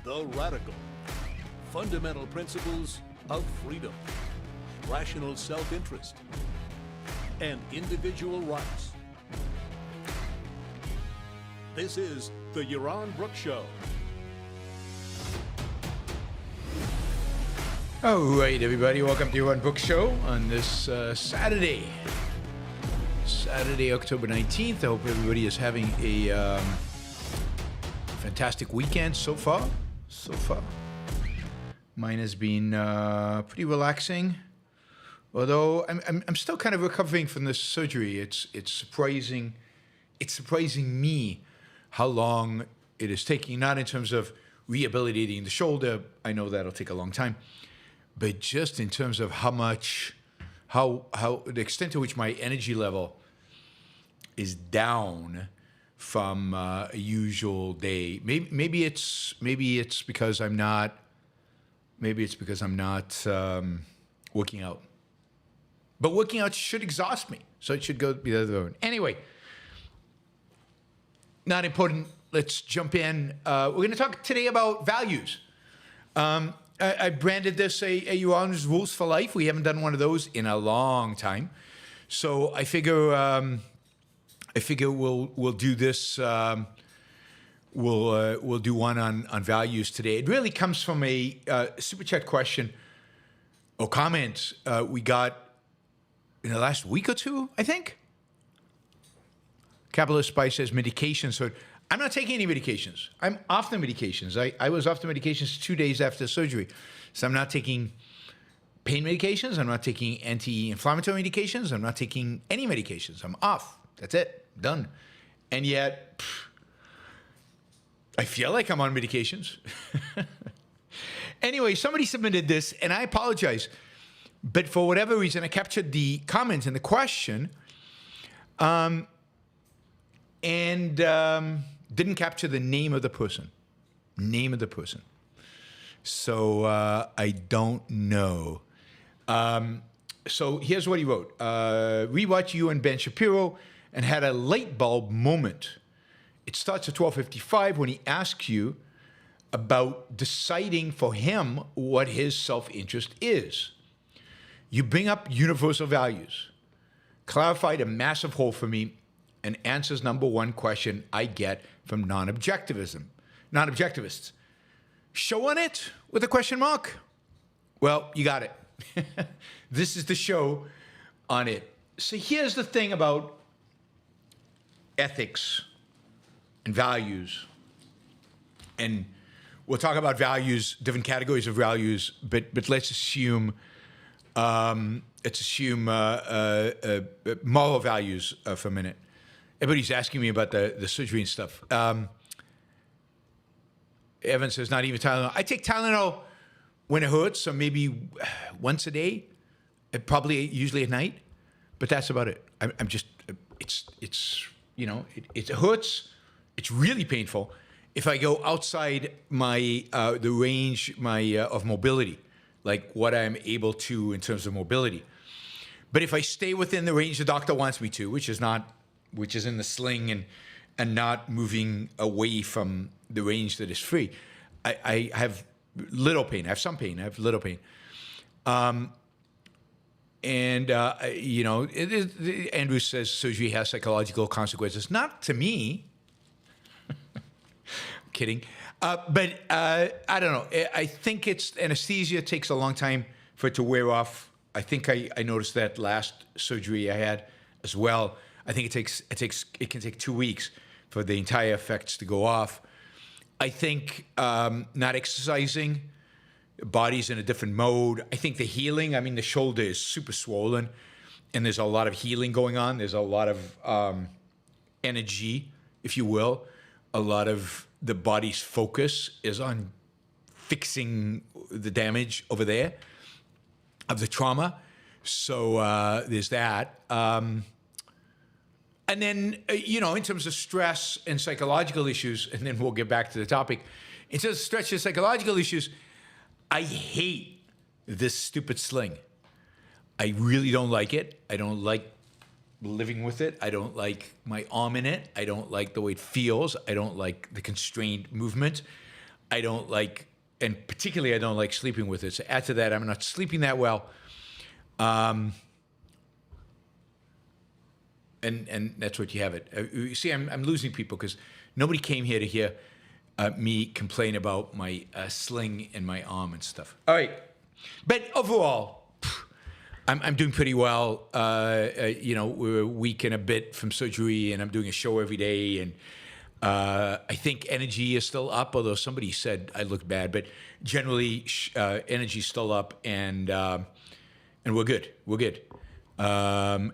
The Radical. Fundamental principles of freedom, rational self-interest, and individual rights. This is the Yaron Brook Show. All right, everybody. Welcome to Yaron Brook Show on this Saturday, October 19th. I hope everybody is having a fantastic weekend so far. Mine has been pretty relaxing, although I'm still kind of recovering from this surgery. It's surprising me how long it is taking. Not in terms of rehabilitating the shoulder. I know that'll take a long time, but just in terms of how the extent to which my energy level is down from a usual day. Maybe it's because I'm not. Maybe it's because I'm not working out. But working out should exhaust me, so it should go the other way. Anyway, not important. Let's jump in. We're going to talk today about values. I branded this a Yaron's Rules for Life. We haven't done one of those in a long time, so I figure we'll do this. We'll do one on values today. It really comes from a super chat question or comment we got in the last week or two, I think. Capitalist Spy says medications. So I'm not taking any medications. I'm off the medications. I was off the medications 2 days after surgery. So I'm not taking pain medications. I'm not taking anti-inflammatory medications. I'm not taking any medications. I'm off. That's it. Done. And yet, I feel like I'm on medications. Anyway, somebody submitted this, and I apologize. But for whatever reason, I captured the comments and the question and didn't capture the name of the person. So I don't know. So here's what he wrote. Rewatch you and Ben Shapiro and had a light bulb moment. It starts at 12:55 when he asks you about deciding for him what his self-interest is. You bring up universal values, clarified a massive hole for me, and answers number one question I get from non-objectivists. Show on it with a question mark? Well, you got it. This is the show on it. So here's the thing about ethics and values. And we'll talk about values, different categories of values, but let's assume moral values for a minute. Everybody's asking me about the surgery and stuff. Evan says, not even Tylenol. I take Tylenol when it hurts, so maybe once a day, probably usually at night, but that's about it. I'm just, it hurts. It's really painful if I go outside the range of mobility, like what I'm able to in terms of mobility. But if I stay within the range the doctor wants me to, which is in the sling and not moving away from the range that is free, I have little pain. I have some pain. I have little pain. Andrew says surgery has psychological consequences. Not to me. Kidding. But I don't know. I think it's anesthesia takes a long time for it to wear off. I think I noticed that last surgery I had as well. I think it can take 2 weeks for the entire effects to go off. I think not exercising, body's in a different mode. I think the healing, the shoulder is super swollen and there's a lot of healing going on. There's a lot of energy, if you will. A lot of the body's focus is on fixing the damage over there of the trauma. So there's that. And then, in terms of stress and psychological issues, and then we'll get back to the topic. In terms of stress and psychological issues, I hate this stupid sling. I really don't like it. I don't like living with it. I don't like my arm in it. I don't like the way it feels. I don't like the constrained movement. I don't like, and particularly I don't like sleeping with it. So add to that, I'm not sleeping that well. And that's what you have it. You see, I'm losing people because nobody came here to hear me complain about my sling in my arm and stuff. All right. But overall, I'm doing pretty well. We're a week and a bit from surgery, and I'm doing a show every day. And I think energy is still up, although somebody said I looked bad. But generally, energy is still up, and we're good. We're good. All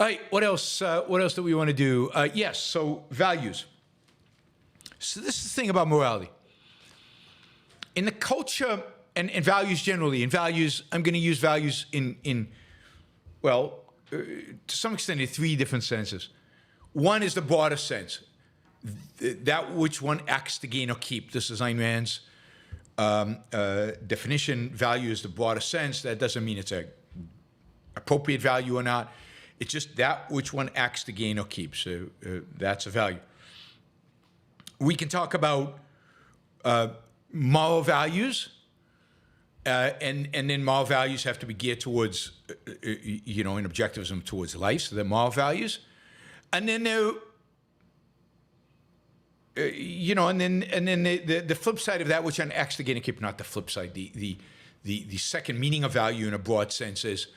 right, what else? What else do we want to do? Yes, so values. So this is the thing about morality. In the culture and values generally, in values, I'm going to use values to some extent in three different senses. One is the broader sense, that which one acts to gain or keep. This is Ayn Rand's definition. Value is the broader sense. That doesn't mean it's a appropriate value or not. It's just that which one acts to gain or keep. So that's a value. We can talk about moral values, and then moral values have to be geared towards, in objectivism, towards life. So they're moral values, and then they're, and then the flip side of that, which one acts to gain or keep, not the flip side. The second meaning of value in a broad sense is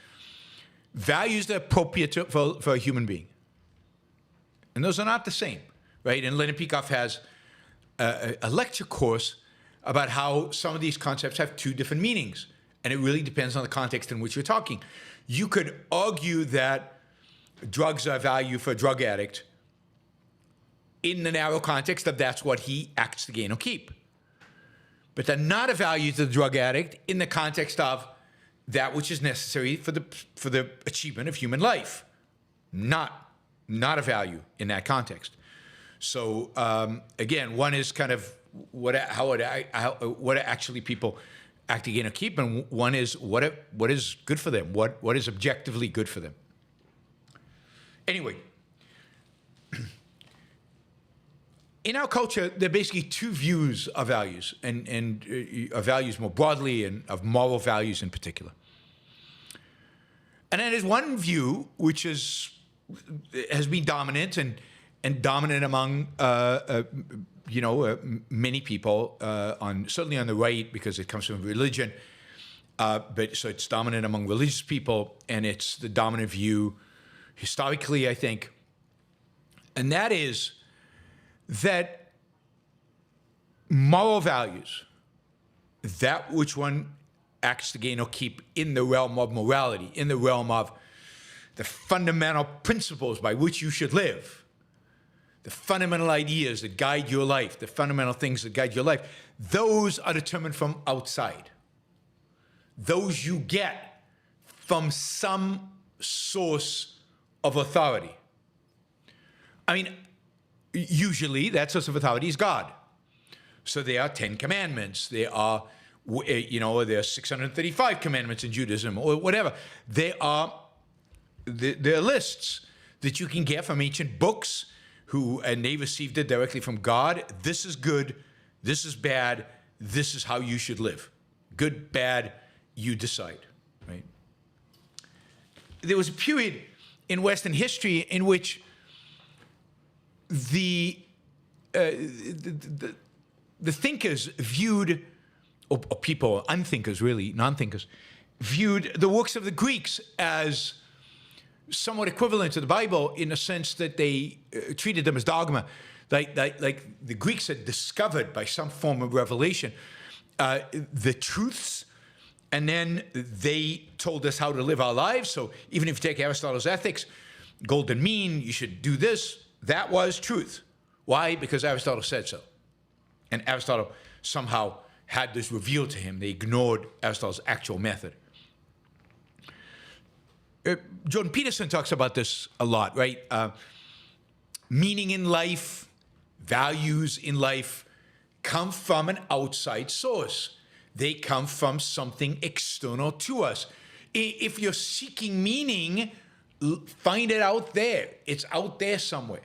values that are appropriate for a human being. And those are not the same, right? And Leonard Peikoff has a lecture course about how some of these concepts have two different meanings. And it really depends on the context in which you're talking. You could argue that drugs are value for a drug addict in the narrow context of that's what he acts to gain or keep. But they're not a value to the drug addict in the context of that which is necessary for the achievement of human life. Not a value in that context. So again, one is kind of what actually people act to gain or keep, and one is what is good for them, what is objectively good for them. Anyway, in our culture, there are basically two views of values, and of values more broadly, and of moral values in particular. And then there's one view which has been dominant and dominant among many people, certainly on the right, because it comes from religion. But so it's dominant among religious people, and it's the dominant view historically, I think. And that is that moral values, that which one acts to gain or keep in the realm of morality, in the realm of the fundamental principles by which you should live, the fundamental ideas that guide your life, the fundamental things that guide your life, those are determined from outside. Those you get from some source of authority. I mean, usually that source of authority is God. So there are 10 commandments. There are 635 commandments in Judaism, or whatever. There are lists that you can get from ancient books, and they received it directly from God. This is good. This is bad. This is how you should live. Good, bad, you decide, right? There was a period in Western history in which the thinkers viewed, or people, unthinkers really, non-thinkers, viewed the works of the Greeks as somewhat equivalent to the Bible in the sense that they treated them as dogma. Like the Greeks had discovered by some form of revelation the truths, and then they told us how to live our lives. So even if you take Aristotle's Ethics, golden mean, you should do this, that was truth. Why? Because Aristotle said so. And Aristotle somehow had this revealed to him. They ignored Aristotle's actual method. Jordan Peterson talks about this a lot, right? Meaning in life, values in life come from an outside source. They come from something external to us. If you're seeking meaning, Find it out there. It's out there somewhere.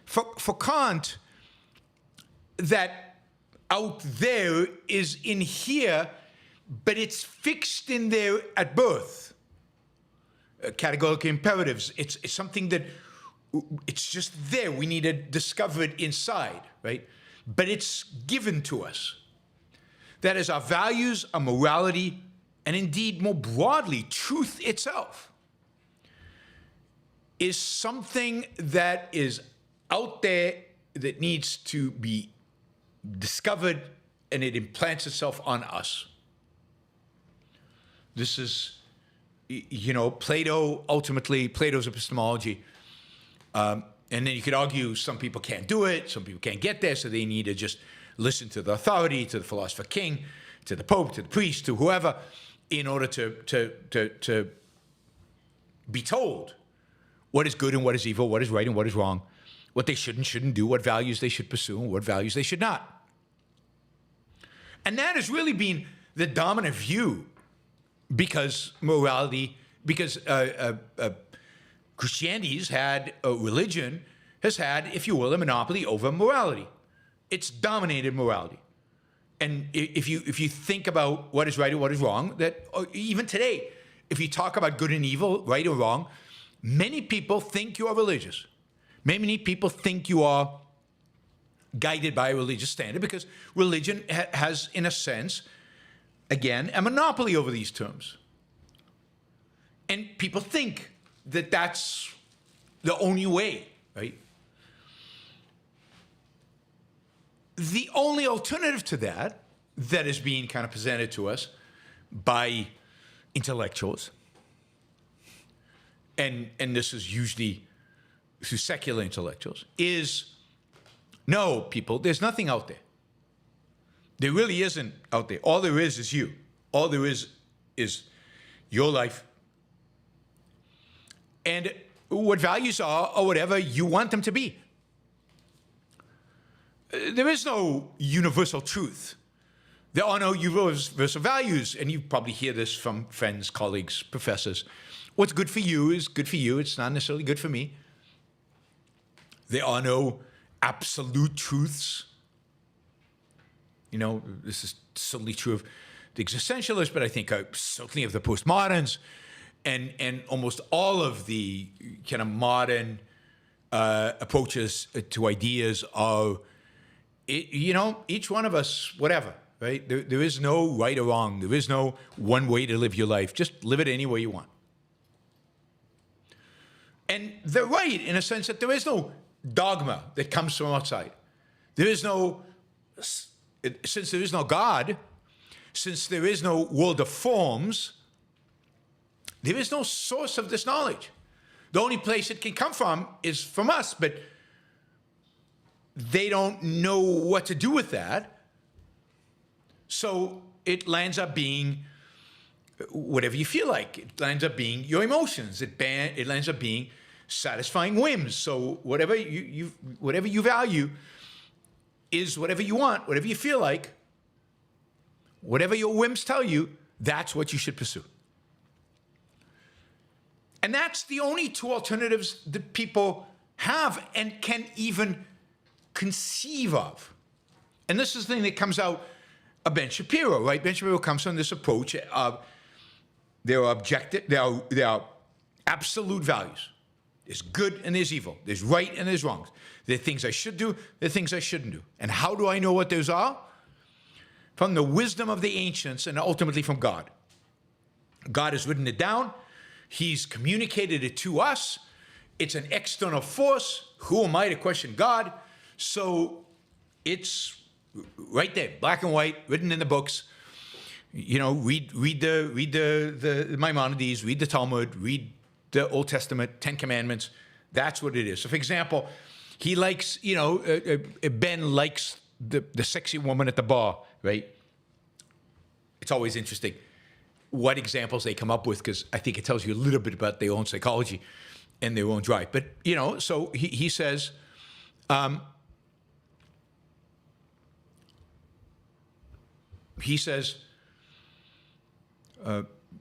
For Kant, that out there is in here, but it's fixed in there at birth. Categorical imperatives. It's something that it's just there. We need to discover it inside, right? But it's given to us. That is, our values, our morality, and indeed, more broadly, truth itself is something that is out there that needs to be discovered, and it implants itself on us. This is, Plato, ultimately, Plato's epistemology. And then you could argue some people can't do it, some people can't get there, so they need to just listen to the authority, to the philosopher king, to the pope, to the priest, to whoever, in order to be told what is good and what is evil, what is right and what is wrong, what they should and shouldn't do, what values they should pursue and what values they should not. And that has really been the dominant view because Christianity's had, religion has had, if you will, a monopoly over morality. It's dominated morality. And if you think about what is right and what is wrong, that even today, if you talk about good and evil, right or wrong, many people think you are religious. Many people think you are guided by a religious standard because religion has, in a sense, again, a monopoly over these terms. And people think that that's the only way, right? The only alternative to that is being kind of presented to us by intellectuals, and this is usually through secular intellectuals, is no, people, there's nothing out there. There really isn't out there. All there is you. All there is your life. And what values are, or whatever you want them to be. There is no universal truth. There are no universal values. And you probably hear this from friends, colleagues, professors. What's good for you is good for you. It's not necessarily good for me. There are no absolute truths. This is certainly true of the existentialists, but I think certainly of the postmoderns and almost all of the kind of modern approaches to ideas are, each one of us, whatever, right? There is no right or wrong. There is no one way to live your life. Just live it any way you want. And they're right in a sense that there is no dogma that comes from outside. There is no, since there is no God, since there is no world of forms, there is no source of this knowledge. The only place it can come from is from us, but they don't know what to do with that. So it lands up being whatever you feel like. It lands up being your emotions. It lands up being satisfying whims. So whatever you value is whatever you want, whatever you feel like, whatever your whims tell you, that's what you should pursue. And that's the only two alternatives that people have and can even conceive of. And this is the thing that comes out of Ben Shapiro, right? Ben Shapiro comes from this approach of there are absolute values. There's good and there's evil. There's right and there's wrong. There are things I should do, there are things I shouldn't do. And how do I know what those are? From the wisdom of the ancients and ultimately from God. God has written it down. He's communicated it to us. It's an external force. Who am I to question God? So it's right there, black and white, written in the books. Read the Maimonides, read the Talmud, read the Old Testament, 10 Commandments. That's what it is. So, for example, he likes, Ben likes the sexy woman at the bar, right? It's always interesting what examples they come up with, because I think it tells you a little bit about their own psychology and their own drive. But, so he says,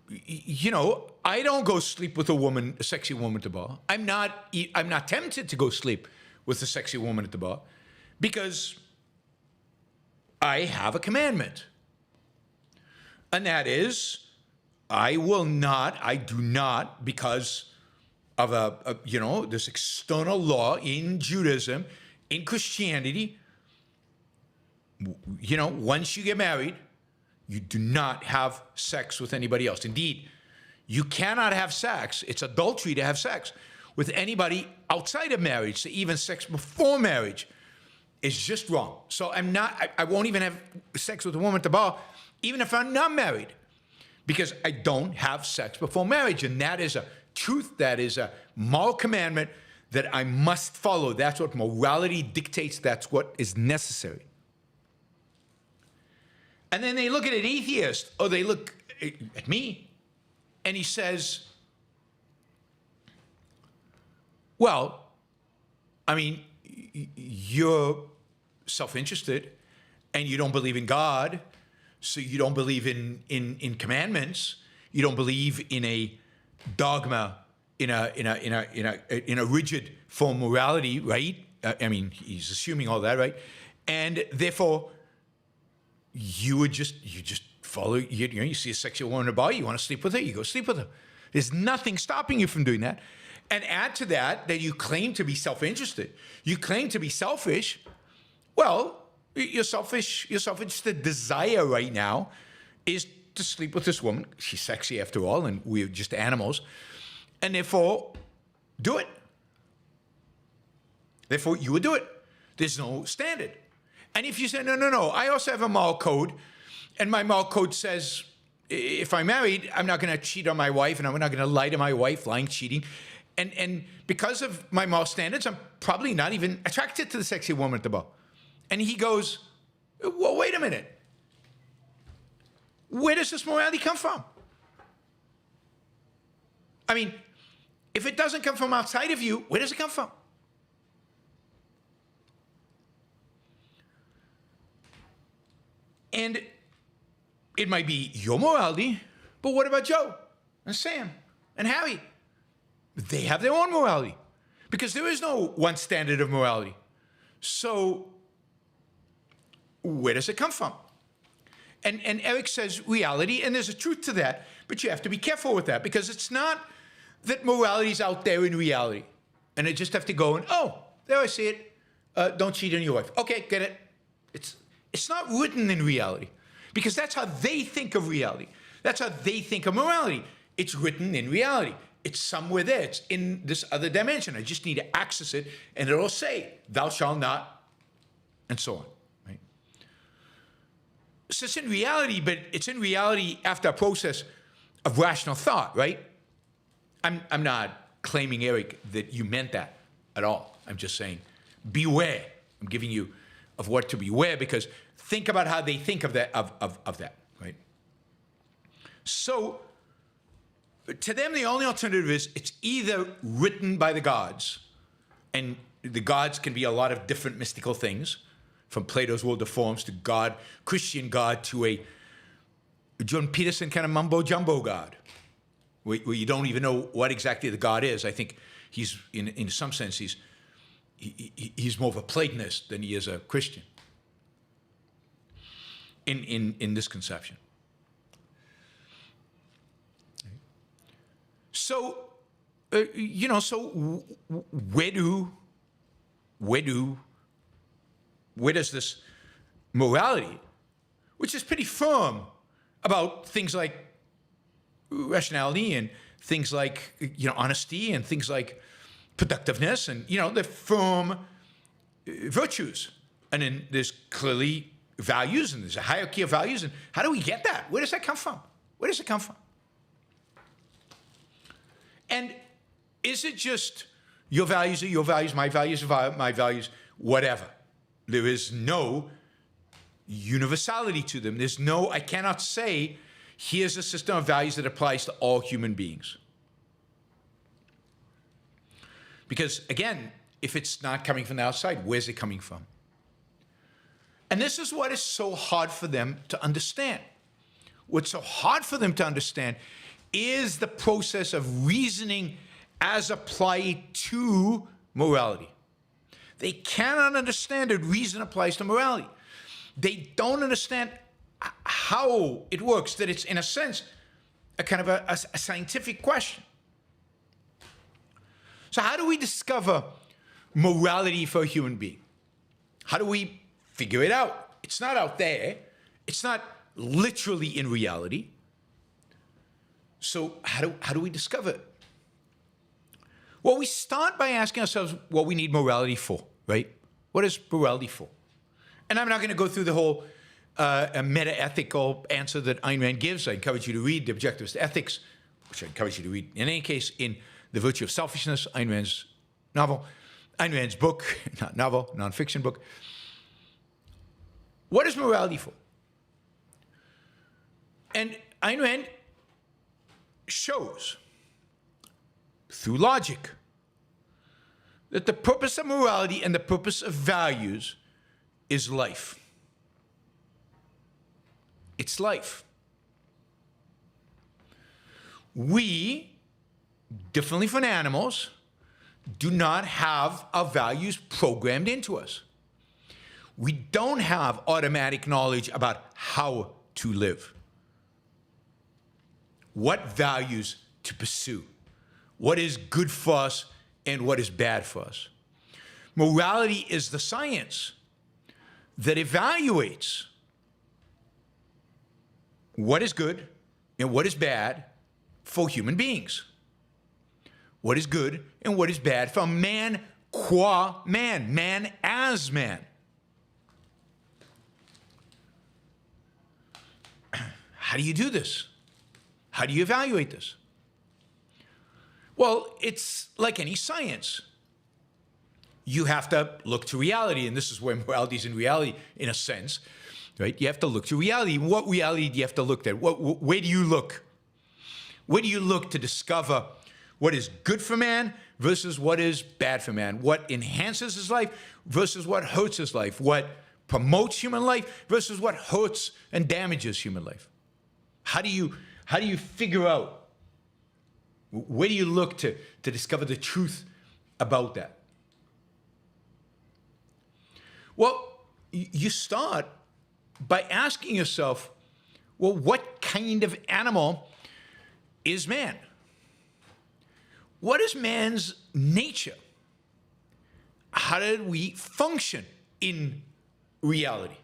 I don't go sleep with a sexy woman at the bar. I'm not tempted to go sleep with a sexy woman at the bar because I have a commandment. And that is, I do not, because of this external law in Judaism, in Christianity, once you get married, you do not have sex with anybody else. Indeed, you cannot have sex. It's adultery to have sex with anybody outside of marriage. So even sex before marriage is just wrong. So I won't even have sex with a woman at the bar, even if I'm not married, because I don't have sex before marriage. And that is a truth, that is a moral commandment that I must follow. That's what morality dictates. That's what is necessary. And then they look at an atheist, or they look at me, and he says, well, I mean, you're self-interested, and you don't believe in God, so you don't believe in commandments, you don't believe in a dogma, in a rigid form of morality, right? I mean, he's assuming all that, right? And therefore, you just follow, you see a sexual woman in a bar, you want to sleep with her, you go sleep with her. There's nothing stopping you from doing that. And add to that you claim to be self-interested, you claim to be selfish. Well, your self-interested desire right now is to sleep with this woman. She's sexy after all, and we're just animals. And therefore, do it. Therefore, you would do it. There's no standard. And if you say, no, I also have a moral code, and my moral code says, if I'm married, I'm not going to cheat on my wife, and I'm not going to lie to my wife, lying, cheating. And because of my moral standards, I'm probably not even attracted to the sexy woman at the bar. And he goes, well, wait a minute. Where does this morality come from? I mean, if it doesn't come from outside of you, where does it come from? And it might be your morality, but what about Joe and Sam and Harry? They have their own morality, because there is no one standard of morality. So where does it come from? And Eric says reality, and there's a truth to that, but you have to be careful with that, because it's not that morality is out there in reality, and I just have to go and, oh, there I see it. Don't cheat on your wife. Okay, get it. It's not written in reality, because that's how they think of reality. That's how they think of morality. It's written in reality. It's somewhere there. It's in this other dimension. I just need to access it, and it'll say, thou shalt not, and so on. Right? So it's in reality, but it's in reality after a process of rational thought, right? I'm not claiming, Eric, that you meant that at all. I'm just saying, beware. I'm giving you of what to beware, because think about how they think of that, of that, right? So to them, the only alternative is it's either written by the gods, and the gods can be a lot of different mystical things, from Plato's world of forms to God, Christian God, to a John Peterson kind of mumbo-jumbo God, where you don't even know what exactly the God is. I think he's, in some sense, he's more of a Platonist than he is a Christian in this conception. So, where does this morality, which is pretty firm about things like rationality and things like, honesty and things like productiveness and, the firm virtues. And then there's clearly values, and there's a hierarchy of values. And how do we get that? Where does that come from? Where does it come from? And is it just your values are your values, my values are my values, whatever? There is no universality to them. There's no, I cannot say, here's a system of values that applies to all human beings. Because, again, if it's not coming from the outside, where's it coming from? And this is what is so hard for them to understand. What's so hard for them to understand is the process of reasoning as applied to morality. They cannot understand that reason applies to morality. They don't understand how it works, that it's, in a sense, a kind of a scientific question. So how do we discover morality for a human being? How do we figure it out? It's not out there. It's not literally in reality. So how do we discover it? Well, we start by asking ourselves what we need morality for, right? What is morality for? And I'm not going to go through the whole meta-ethical answer that Ayn Rand gives. I encourage you to read The Objectivist Ethics, which I encourage you to read in any case, in The Virtue of Selfishness, Ayn Rand's novel, Ayn Rand's book, not novel, nonfiction book. What is morality for? And Ayn Rand shows through logic that the purpose of morality and the purpose of values is life. It's life. We, differently from animals, do not have our values programmed into us. We don't have automatic knowledge about how to live, what values to pursue, what is good for us and what is bad for us. Morality is the science that evaluates what is good and what is bad for human beings. What is good and what is bad for man qua man, man as man. How do you do this? How do you evaluate this? Well, it's like any science. You have to look to reality, and this is where morality is in reality, in a sense, right? You have to look to reality. What reality do you have to look at? Where do you look? Where do you look to discover what is good for man versus what is bad for man? What enhances his life versus what hurts his life? What promotes human life versus what hurts and damages human life? How do you figure out? Where do you look to discover the truth about that? Well, you start by asking yourself, well, what kind of animal is man? What is man's nature? How did we function in reality?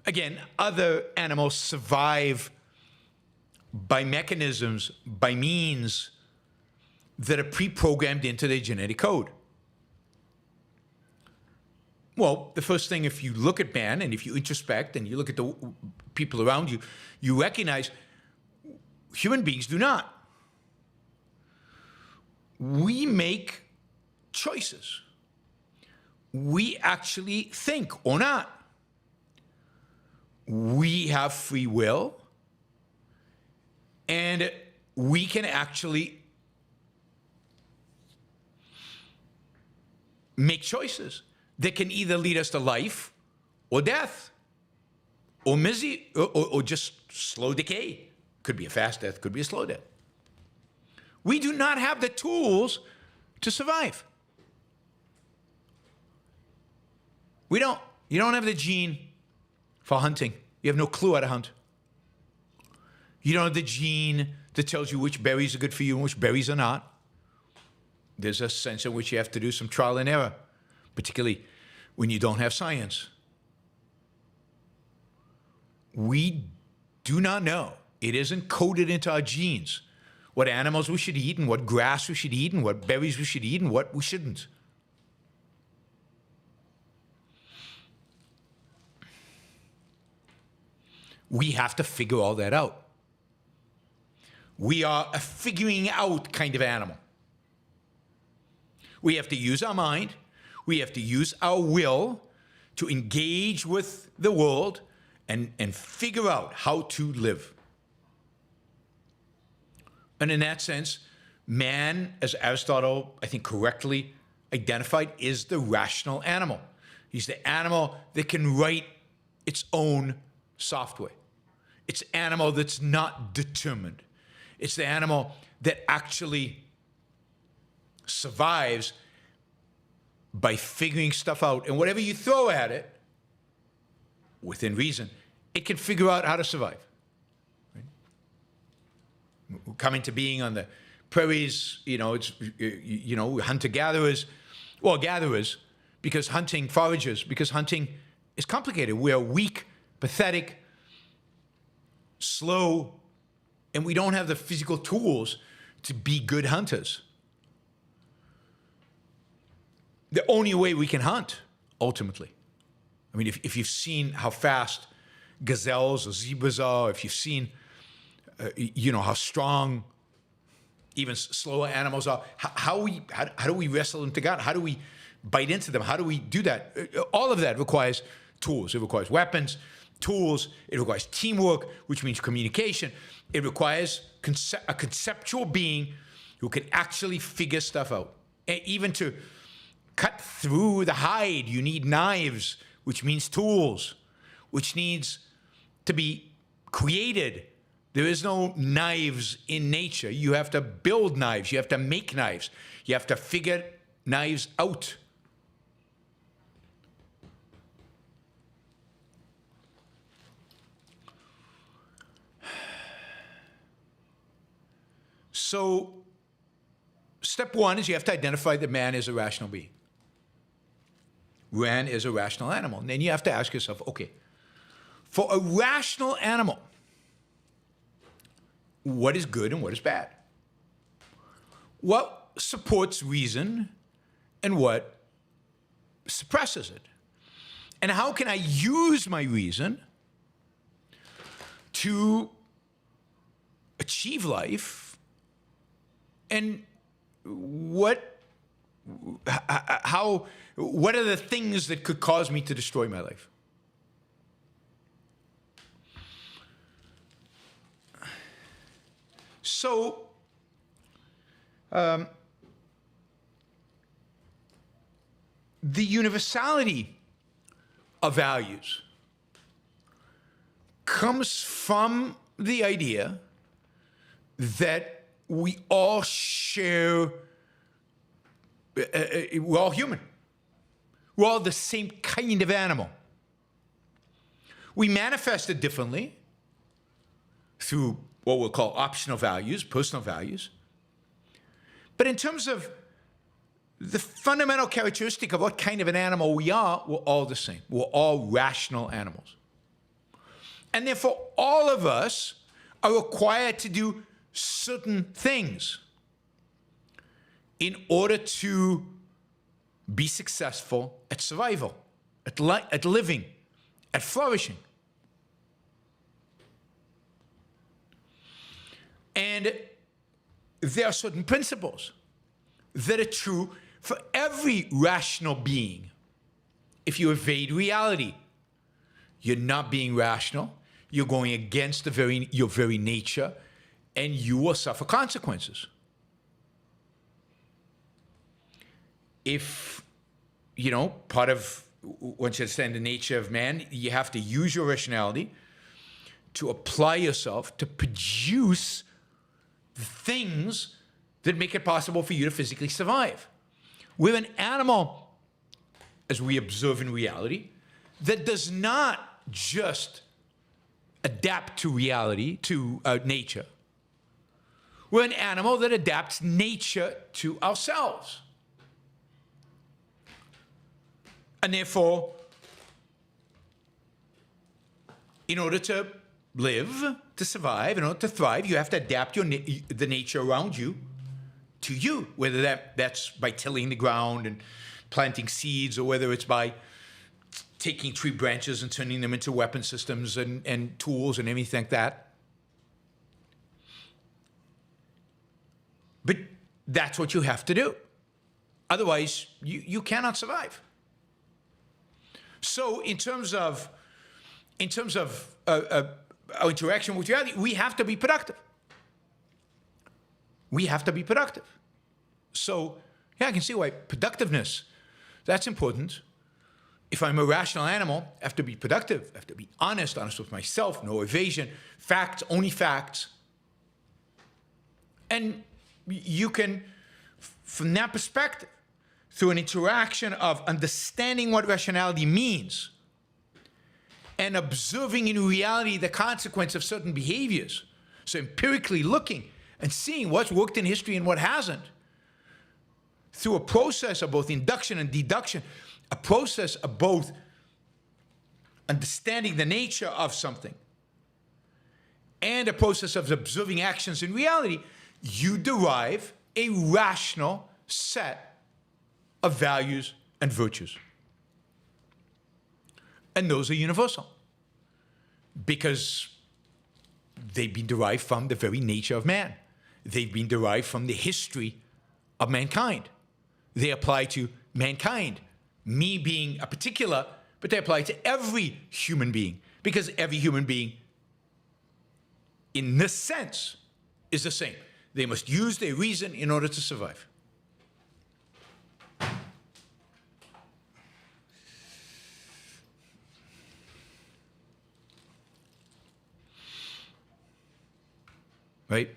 Again, other animals survive by mechanisms, by means that are pre-programmed into their genetic code. Well, the first thing, if you look at man and if you introspect and you look at the people around you, you recognize human beings do not. We make choices. We actually think or not. We have free will, and we can actually make choices that can either lead us to life or death or misery or just slow decay. Could be a fast death, could be a slow death. We do not have the tools to survive. You don't have the gene for hunting. You have no clue how to hunt. You don't have the gene that tells you which berries are good for you and which berries are not. There's a sense in which you have to do some trial and error, particularly when you don't have science. We do not know. It isn't coded into our genes what animals we should eat and what grass we should eat and what berries we should eat and what we shouldn't. We have to figure all that out. We are a figuring out kind of animal. We have to use our mind. We have to use our will to engage with the world and figure out how to live. And in that sense, man, as Aristotle, I think correctly identified, is the rational animal. He's the animal that can write its own software. It's the animal that's not determined. It's the animal that actually survives by figuring stuff out. And whatever you throw at it, within reason, it can figure out how to survive. Right? Coming to being on the prairies, it's, hunter-gatherers, or gatherers, because hunting, foragers, because hunting is complicated. We are weak, pathetic, slow, and we don't have the physical tools to be good hunters. The only way we can hunt, ultimately. I mean, if you've seen how fast gazelles or zebras are, if you've seen, how strong even slower animals are, how do we wrestle them together? How do we bite into them? How do we do that? All of that requires tools. It requires weapons, tools. It requires teamwork, which means communication. It requires a conceptual being who can actually figure stuff out. And even to cut through the hide, you need knives, which means tools, which needs to be created. There is no knives in nature. You have to build knives. You have to make knives. You have to figure knives out. So, step one is you have to identify that man is a rational being. Man is a rational animal. And then you have to ask yourself, okay, for a rational animal, what is good and what is bad? What supports reason and what suppresses it? And how can I use my reason to achieve life? And what are the things that could cause me to destroy my life? So, the universality of values comes from the idea that we all share, we're all human. We're all the same kind of animal. We manifest it differently through what we'll call optional values, personal values. But in terms of the fundamental characteristic of what kind of an animal we are, we're all the same. We're all rational animals. And therefore, all of us are required to do certain things in order to be successful at survival, at living, at flourishing. And there are certain principles that are true for every rational being. If you evade reality, you're not being rational, you're going against your very nature, and you will suffer consequences. If, part of, once you understand the nature of man, you have to use your rationality to apply yourself to produce the things that make it possible for you to physically survive. We're an animal, as we observe in reality, that does not just adapt to reality, to nature. We're an animal that adapts nature to ourselves. And therefore, in order to live, to survive, in order to thrive, you have to adapt the nature around you to you, whether that's by tilling the ground and planting seeds, or whether it's by taking tree branches and turning them into weapon systems and tools and everything like that. But that's what you have to do. Otherwise, you cannot survive. So in terms of our interaction with reality, we have to be productive. We have to be productive. So, yeah, I can see why productiveness, that's important. If I'm a rational animal, I have to be productive. I have to be honest with myself, no evasion, facts, only facts. And you can, from that perspective, through an interaction of understanding what rationality means and observing in reality the consequence of certain behaviors, so empirically looking and seeing what's worked in history and what hasn't, through a process of both induction and deduction, a process of both understanding the nature of something and a process of observing actions in reality, you derive a rational set of values and virtues. And those are universal because they've been derived from the very nature of man. They've been derived from the history of mankind. They apply to mankind, me being a particular, but they apply to every human being because every human being, in this sense, is the same. They must use their reason in order to survive. Right?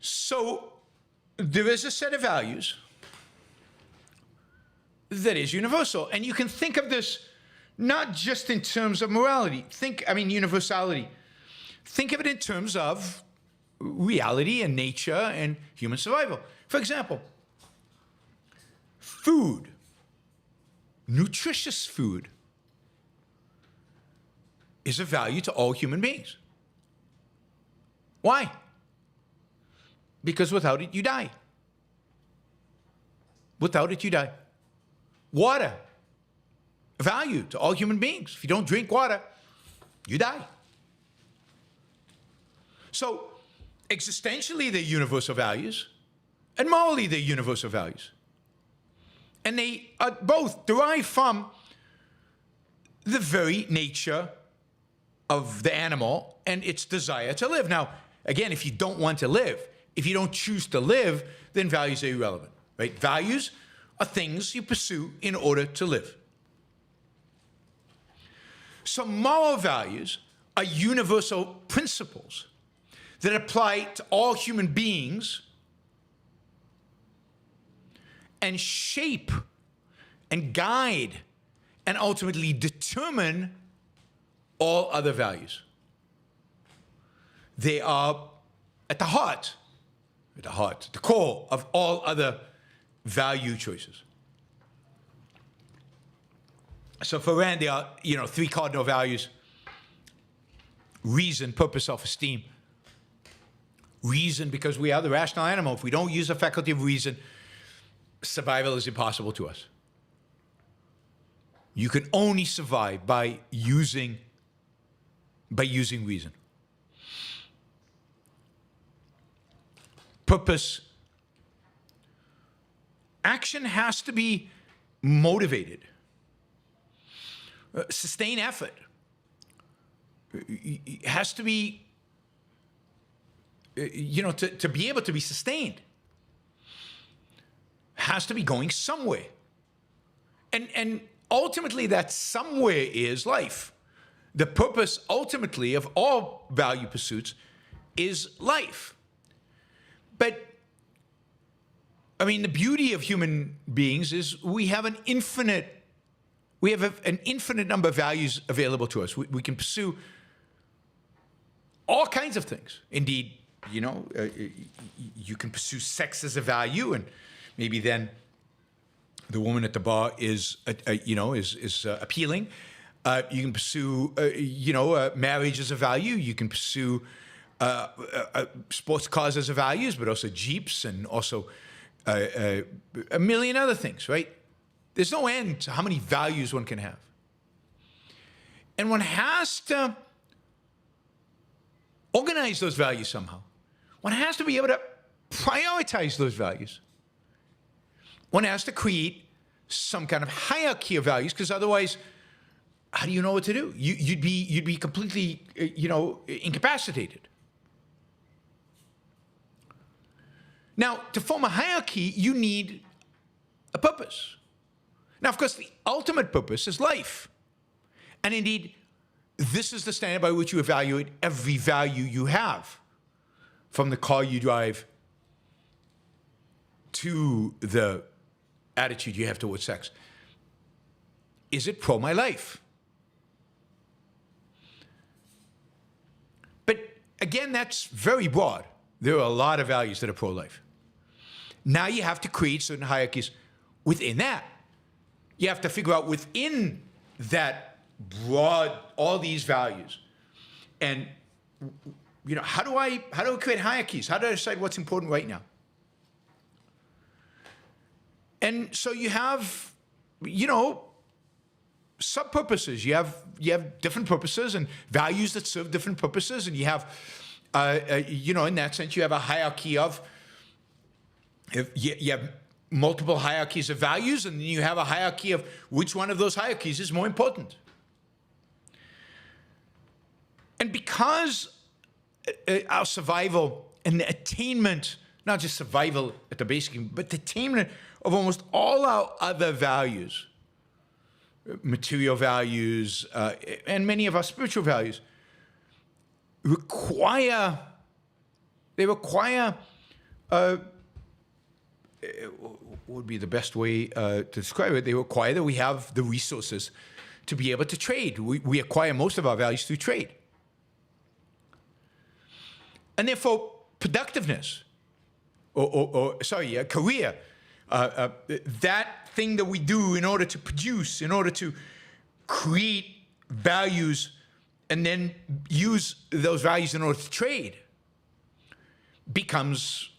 So there is a set of values that is universal. And you can think of this not just in terms of morality. Universality. Think of it in terms of reality and nature and human survival. For example, food, nutritious food, is a value to all human beings. Why? Because without it, you die. Without it, you die. Water, a value to all human beings. If you don't drink water, you die. So, existentially, they're universal values, and morally, they're universal values. And they are both derived from the very nature of the animal and its desire to live. Now, again, if you don't want to live, if you don't choose to live, then values are irrelevant, right? Values are things you pursue in order to live. So moral values are universal principles that apply to all human beings and shape and guide and ultimately determine all other values. They are at the core of all other value choices. So for Rand, there are, three cardinal values: reason, purpose, self-esteem. Reason, because we are the rational animal. If we don't use the faculty of reason, survival is impossible to us. You can only survive by using reason. Purpose. Action has to be motivated. Sustained effort. It has to be, to be able to be sustained, has to be going somewhere. And ultimately that somewhere is life. The purpose ultimately of all value pursuits is life. But the beauty of human beings is we have an infinite number of values available to us. We can pursue all kinds of things. Indeed, you can pursue sex as a value, and maybe then the woman at the bar is appealing. You can pursue, marriage as a value. You can pursue sports cars as a values, but also Jeeps and also a million other things, right? There's no end to how many values one can have. And one has to organize those values somehow. One has to be able to prioritize those values. One has to create some kind of hierarchy of values, because otherwise, how do you know what to do? You'd be completely, incapacitated. Now, to form a hierarchy, you need a purpose. Now, of course, the ultimate purpose is life. And indeed, this is the standard by which you evaluate every value you have, from the car you drive to the attitude you have towards sex. Is it pro my life? But again, that's very broad. There are a lot of values that are pro-life. Now you have to create certain hierarchies within that. You have to figure out within that broad, all these values. And, you know, how do I create hierarchies? How do I decide what's important right now? And so you have, you know, sub-purposes. You have different purposes and values that serve different purposes. And you have, you know, in that sense, you have a hierarchy of, you have multiple hierarchies of values, and then you have a hierarchy of which one of those hierarchies is more important. And because our survival and the attainment, not just survival at the basic, but the attainment of almost all our other values, material values, and many of our spiritual values, require what would be the best way to describe it? They require that we have the resources to be able to trade. We acquire most of our values through trade. And therefore, productiveness, career, that thing that we do in order to produce, in order to create values and then use those values in order to trade, becomes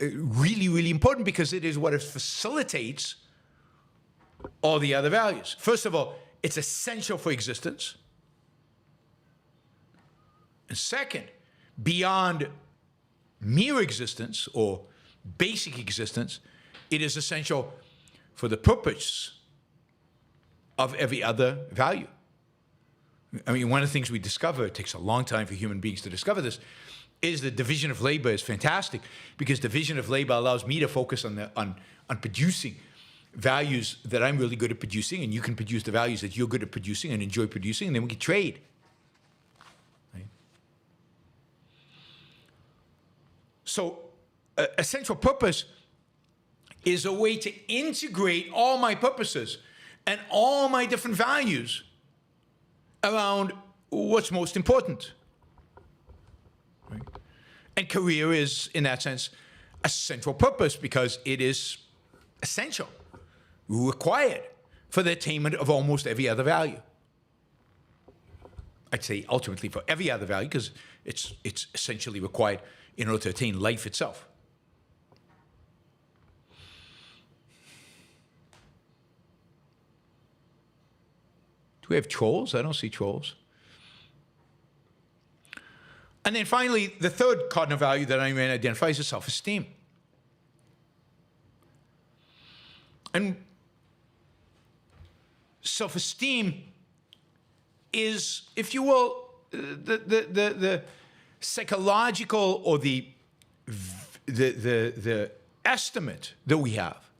really, really important, because it is what facilitates all the other values. First of all, it's essential for existence. And second, beyond mere existence or basic existence, it is essential for the purpose of every other value. I mean, one of the things we discover, it takes a long time for human beings to discover this, is the division of labor is fantastic, because division of labor allows me to focus on producing values that I'm really good at producing, and you can produce the values that you're good at producing and enjoy producing, and then we can trade. Right? So a central purpose is a way to integrate all my purposes and all my different values around what's most important. Right? And career is, in that sense, a central purpose, because it is essential, required for the attainment of almost every other value. I'd say ultimately for every other value, because it's essentially required in order to attain life itself. Do we have trolls? I don't see trolls. And then finally, the third cardinal value that I may identify is self-esteem. And self-esteem is, if you will, the psychological or the estimate that we have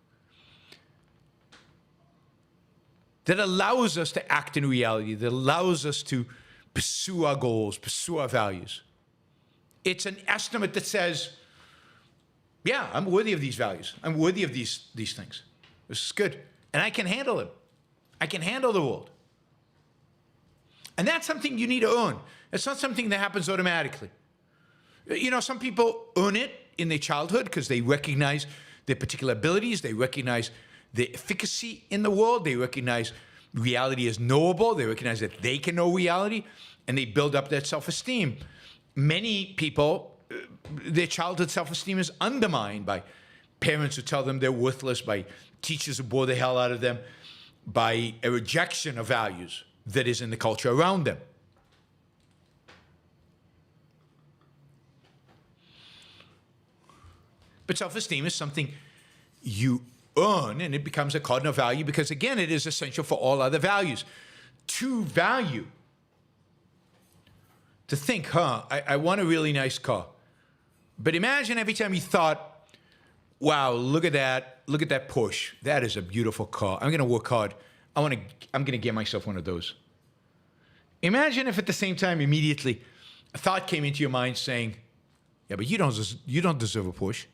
that allows us to act in reality, that allows us to pursue our goals, pursue our values. It's an estimate that says, yeah, I'm worthy of these values. I'm worthy of these things. This is good. And I can handle it. I can handle the world. And that's something you need to earn. It's not something that happens automatically. You know, some people earn it in their childhood because they recognize their particular abilities. They recognize their efficacy in the world. They recognize reality is knowable. They recognize that they can know reality, and they build up that self-esteem. Many people, their childhood self-esteem is undermined by parents who tell them they're worthless, by teachers who bore the hell out of them, by a rejection of values that is in the culture around them. But self-esteem is something you earn, and it becomes a cardinal value because, again, it is essential for all other values. To value, to think, I want a really nice car. But imagine every time you thought, wow, look at that look at that Porsche. That is a beautiful car. I'm going to work hard. I'm going to get myself one of those. Imagine if at the same time, immediately, a thought came into your mind saying, yeah, but you don't deserve a Porsche.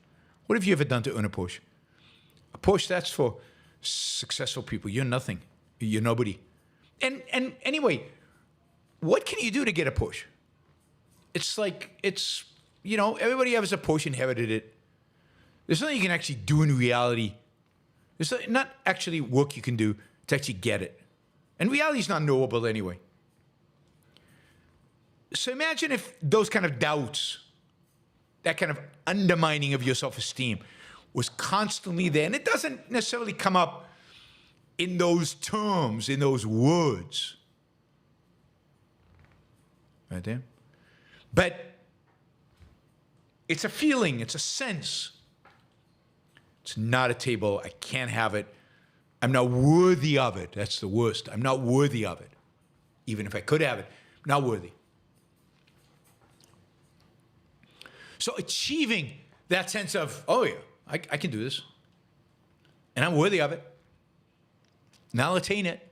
What have you ever done to earn a Porsche? A Porsche, that's for successful people. You're nothing. You're nobody. And anyway, what can you do to get a Porsche? It's like, everybody has a Porsche, inherited it. There's nothing you can actually do in reality. There's not actually work you can do to actually get it. And reality is not knowable anyway. So imagine if those kind of doubts, that kind of undermining of your self-esteem was constantly there. And it doesn't necessarily come up in those terms, in those words. Right there? But it's a feeling, it's a sense. It's not a table. I can't have it. I'm not worthy of it. That's the worst. I'm not worthy of it. Even if I could have it, I'm not worthy. So achieving that sense of, oh yeah, I can do this. And I'm worthy of it. And I'll attain it.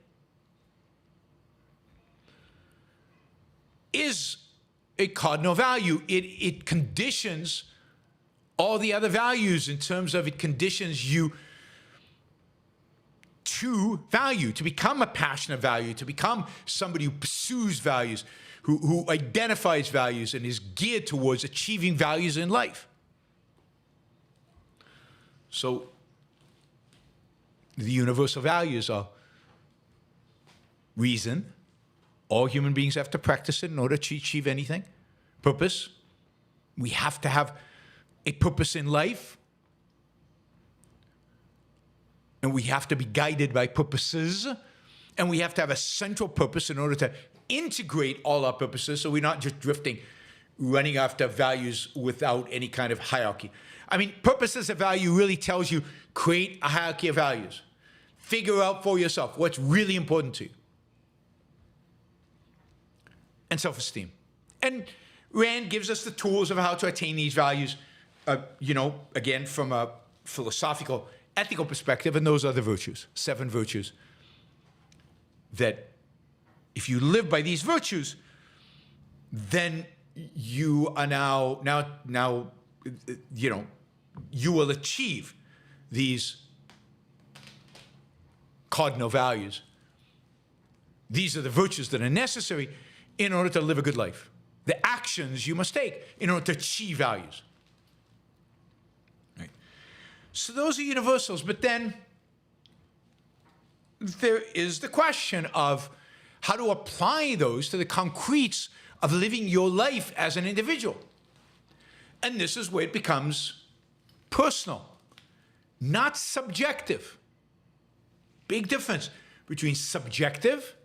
Is a cardinal value. It conditions all the other values in terms of it conditions you to value, to become a passionate value, to become somebody who pursues values, who identifies values and is geared towards achieving values in life. So the universal values are reason. All human beings have to practice it in order to achieve anything. Purpose. We have to have a purpose in life. And we have to be guided by purposes. And we have to have a central purpose in order to integrate all our purposes so we're not just drifting, running after values without any kind of hierarchy. I mean, purpose as a value really tells you, create a hierarchy of values. Figure out for yourself what's really important to you. And self-esteem. And Rand gives us the tools of how to attain these values, again, from a philosophical, ethical perspective, and those are the virtues, 7 virtues, that if you live by these virtues, then you are now, you will achieve these cardinal values. These are the virtues that are necessary in order to live a good life. The actions you must take in order to achieve values. Right. So those are universals, but then there is the question of how to apply those to the concretes of living your life as an individual. And this is where it becomes personal, not subjective. Big difference between subjective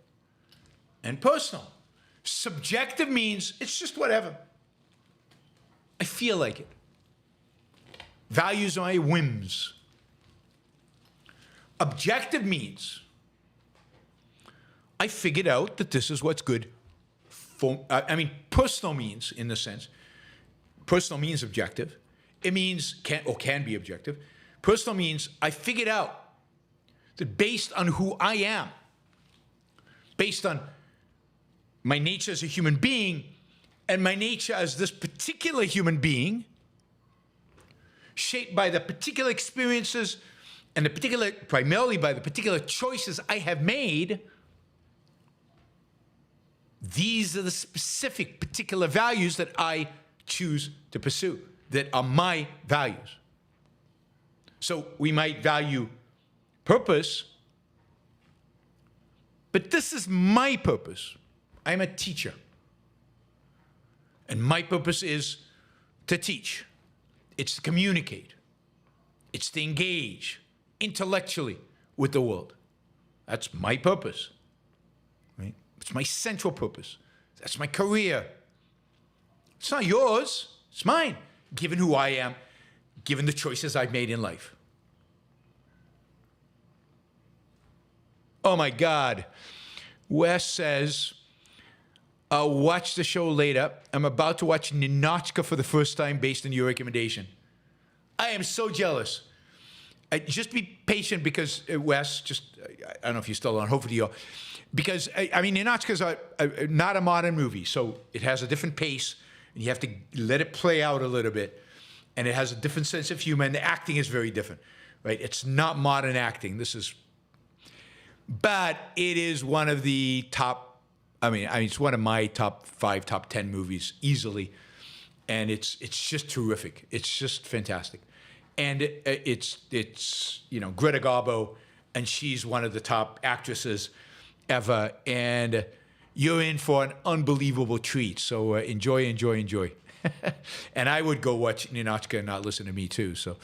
and personal. Subjective means it's just whatever. I feel like it. Values are my whims. Objective means I figured out that this is what's good for, personal means, in the sense, personal means objective. It means, can be objective. Personal means I figured out that based on who I am, based on my nature as a human being, and my nature as this particular human being, shaped by the particular experiences and primarily by the particular choices I have made, these are the specific particular values that I choose to pursue, that are my values. So we might value purpose, but this is my purpose. I'm a teacher. And my purpose is to teach. It's to communicate. It's to engage intellectually with the world. That's my purpose. Right? It's my central purpose. That's my career. It's not yours. It's mine, given who I am, given the choices I've made in life. Oh my God. Wes says, I'll watch the show later. I'm about to watch Ninotchka for the first time based on your recommendation. I am so jealous. just be patient because Wes, I don't know if you're still on. Hopefully you are, because I mean, Ninotchka's not a modern movie, so it has a different pace, and you have to let it play out a little bit, and it has a different sense of humor, and the acting is very different, right? It's not modern acting. But it is one of the top. I mean, it's one of my top 5, top 10 movies easily, and it's just terrific. It's just fantastic. And it's Greta Garbo, and she's one of the top actresses ever. And you're in for an unbelievable treat. So enjoy. And I would go watch Ninotchka and not listen to me too. So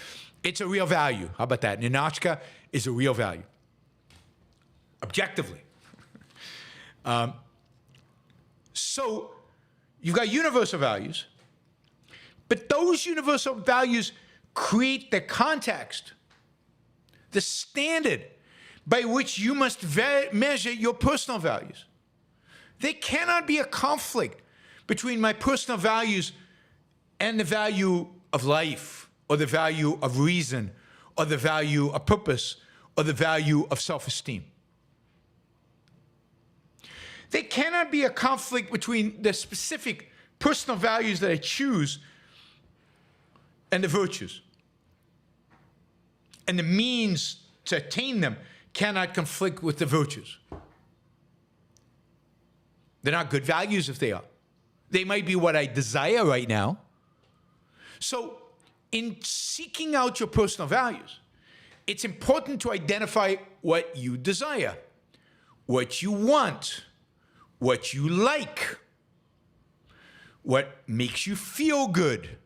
it's a real value. How about that? Ninotchka is a real value, objectively. So you've got universal values, but those universal values create the context, the standard by which you must measure your personal values. There cannot be a conflict between my personal values and the value of life, or the value of reason, or the value of purpose, or the value of self-esteem. There cannot be a conflict between the specific personal values that I choose and the virtues. And the means to attain them cannot conflict with the virtues. They're not good values if they are. They might be what I desire right now. So in seeking out your personal values, it's important to identify what you desire, what you want, what you like, what makes you feel good,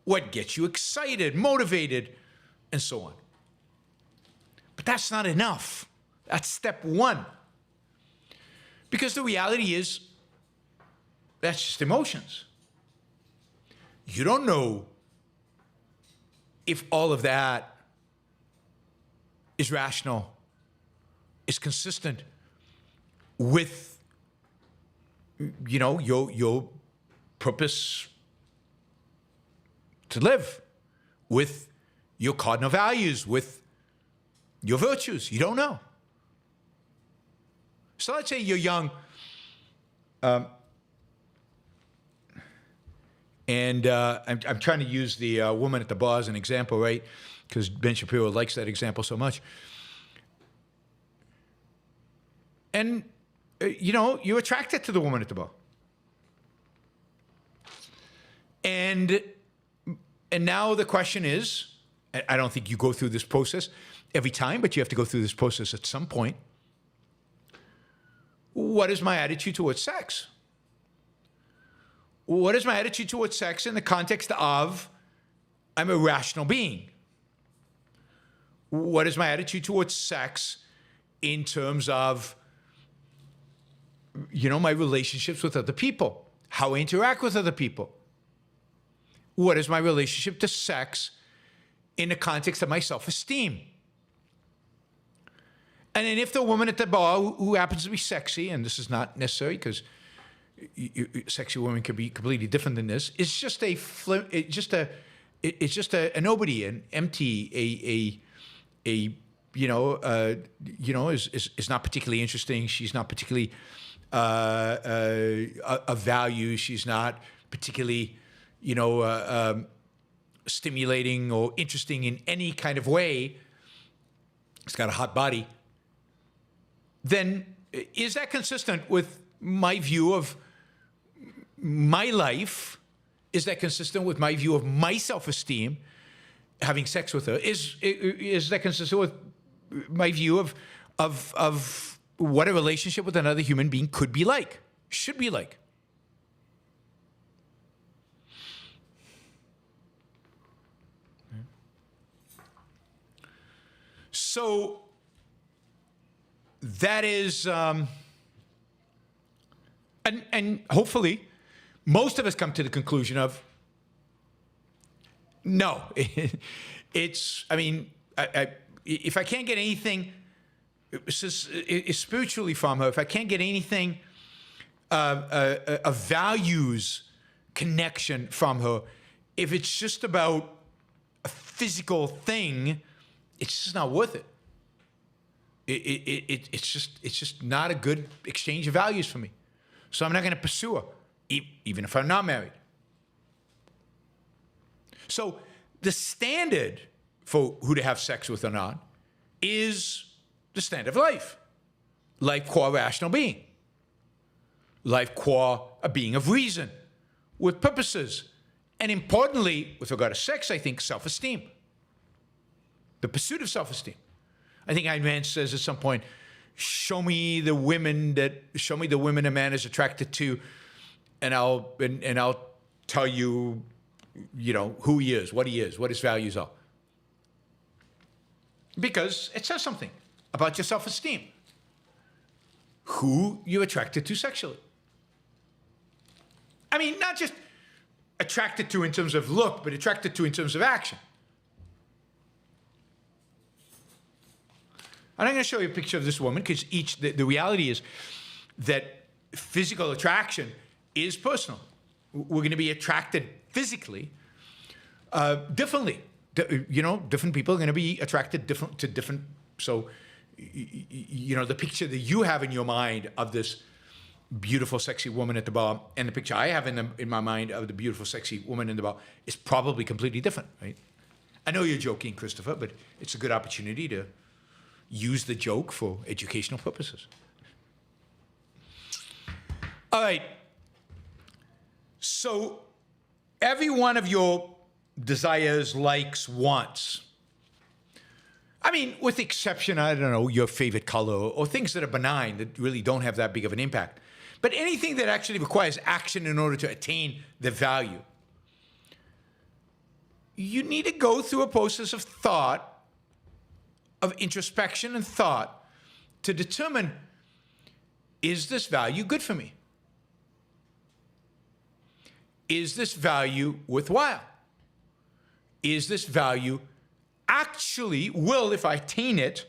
what gets you excited, motivated, and so on. But that's not enough. That's step one. Because the reality is, that's just emotions. You don't know if all of that is rational, is consistent with, your purpose to live, with your cardinal values, with your virtues. You don't know. So let's say you're young, and I'm trying to use the woman at the bar as an example, right? Because Ben Shapiro likes that example so much. And, you're attracted to the woman at the bar. And now the question is, I don't think you go through this process every time, but you have to go through this process at some point. What is my attitude towards sex? What is my attitude towards sex in the context of I'm a rational being? What is my attitude towards sex in terms of, my relationships with other people, how I interact with other people? What is my relationship to sex in the context of my self-esteem? And then if the woman at the bar who happens to be sexy, and this is not necessary because sexy women can be completely different than this, it's just a nobody, an empty, is not particularly interesting. She's not particularly of value. She's not particularly, stimulating or interesting in any kind of way. It's got a hot body. Then is that consistent with my view of my life? Is that consistent with my view of my self-esteem? Having sex with her, is that consistent with my view of what a relationship with another human being could be like, should be like? So that is, and hopefully, most of us come to the conclusion of, no, if I can't get anything spiritually from her, if I can't get anything, a values connection from her, if it's just about a physical thing, It's just not worth it. It's just not a good exchange of values for me. So I'm not going to pursue her, even if I'm not married. So the standard for who to have sex with or not is the standard of life. Life qua rational being. Life qua a being of reason, with purposes. And importantly, with regard to sex, I think self-esteem. The pursuit of self-esteem. I think Ayn Rand says at some point, show me the women a man is attracted to, and I'll tell you, who he is, what his values are. Because it says something about your self-esteem. Who you're attracted to sexually. I mean, not just attracted to in terms of look, but attracted to in terms of action. And I'm going to show you a picture of this woman because the reality is that physical attraction is personal. We're going to be attracted physically differently. Different people are going to be attracted to different. So, the picture that you have in your mind of this beautiful, sexy woman at the bar and the picture I have in my mind of the beautiful, sexy woman in the bar is probably completely different, right? I know you're joking, Christopher, but it's a good opportunity to use the joke for educational purposes. All right. So every one of your desires, likes, wants, I mean, with the exception, I don't know, your favorite color or things that are benign that really don't have that big of an impact. But anything that actually requires action in order to attain the value, you need to go through a process of thought, of introspection and thought to determine, is this value good for me? Is this value worthwhile? Is this value actually, if I attain it,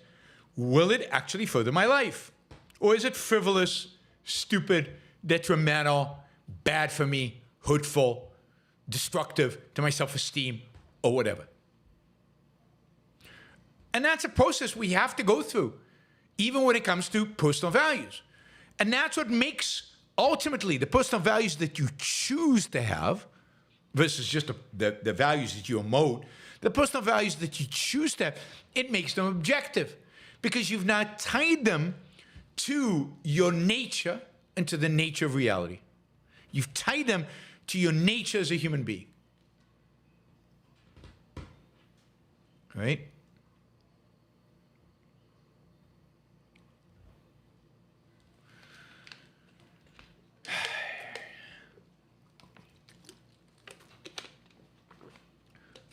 will it actually further my life? Or is it frivolous, stupid, detrimental, bad for me, hurtful, destructive to my self-esteem, or whatever? And that's a process we have to go through, even when it comes to personal values. And that's what makes, ultimately, the personal values that you choose to have versus just the values that you emote, the personal values that you choose to have, it makes them objective because you've not tied them to your nature and to the nature of reality. You've tied them to your nature as a human being. Right?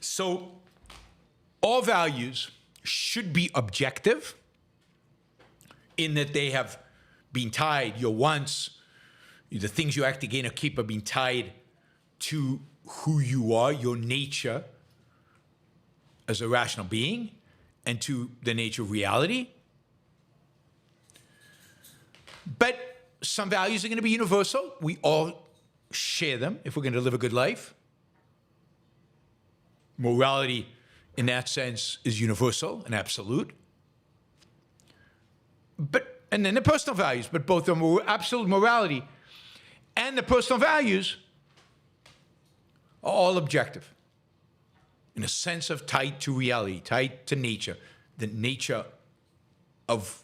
So all values should be objective in that they have been tied, your wants, the things you act to gain or keep are being tied to who you are, your nature as a rational being, and to the nature of reality. But some values are going to be universal. We all share them if we're going to live a good life. Morality, in that sense, is universal and absolute. And then the personal values, but both the absolute morality and the personal values are all objective. In a sense of tied to reality, tied to nature, the nature of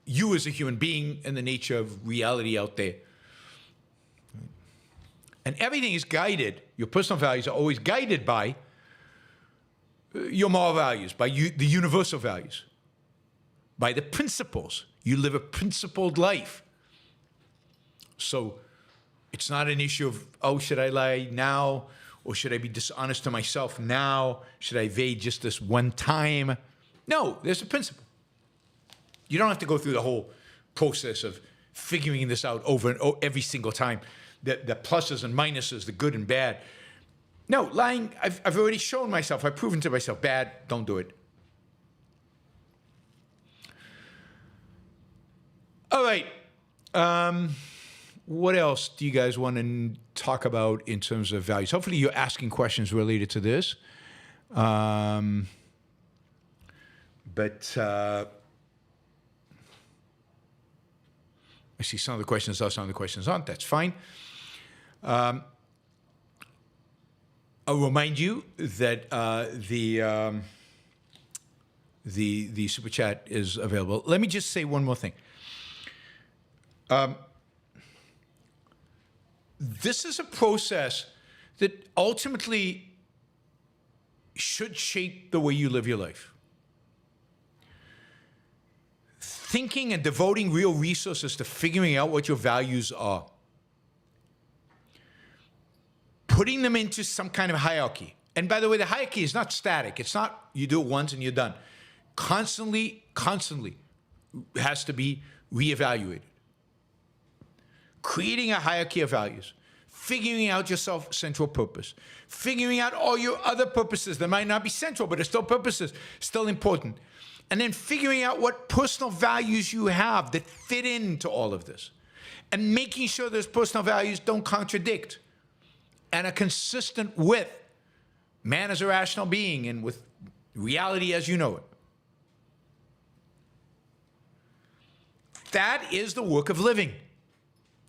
you as a human being and the nature of reality out there. And everything is guided, your personal values are always guided by your moral values, by the universal values, by the principles. You live a principled life. So it's not an issue of, should I lie now? Or should I be dishonest to myself now? Should I evade just this one time? No, there's a principle. You don't have to go through the whole process of figuring this out over and over every single time. The pluses and minuses, the good and bad. No, lying, I've already shown myself, I've proven to myself, bad, don't do it. All right. What else do you guys want to talk about in terms of values? Hopefully you're asking questions related to this. But I see some of the questions are, some of the questions aren't. That's fine. I'll remind you that the super chat is available. Let me just say one more thing. This is a process that ultimately should shape the way you live your life. Thinking and devoting real resources to figuring out what your values are. Putting them into some kind of hierarchy. And by the way, the hierarchy is not static. It's not you do it once and you're done. Constantly has to be reevaluated. Creating a hierarchy of values. Figuring out your central purpose. Figuring out all your other purposes that might not be central, but are still purposes, still important. And then figuring out what personal values you have that fit into all of this. And making sure those personal values don't contradict and are consistent with man as a rational being and with reality as you know it. That is the work of living.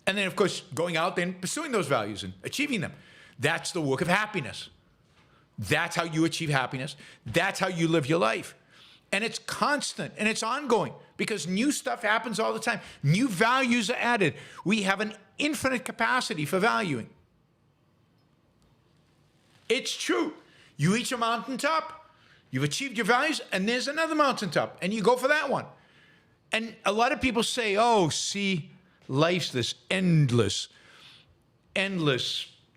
And then, of course, going out and pursuing those values and achieving them. That's the work of happiness. That's how you achieve happiness. That's how you live your life. And it's constant and it's ongoing because new stuff happens all the time. New values are added. We have an infinite capacity for valuing. It's true. You reach a mountaintop, you've achieved your values, and there's another mountaintop, and you go for that one. And a lot of people say, oh, see, life's this endless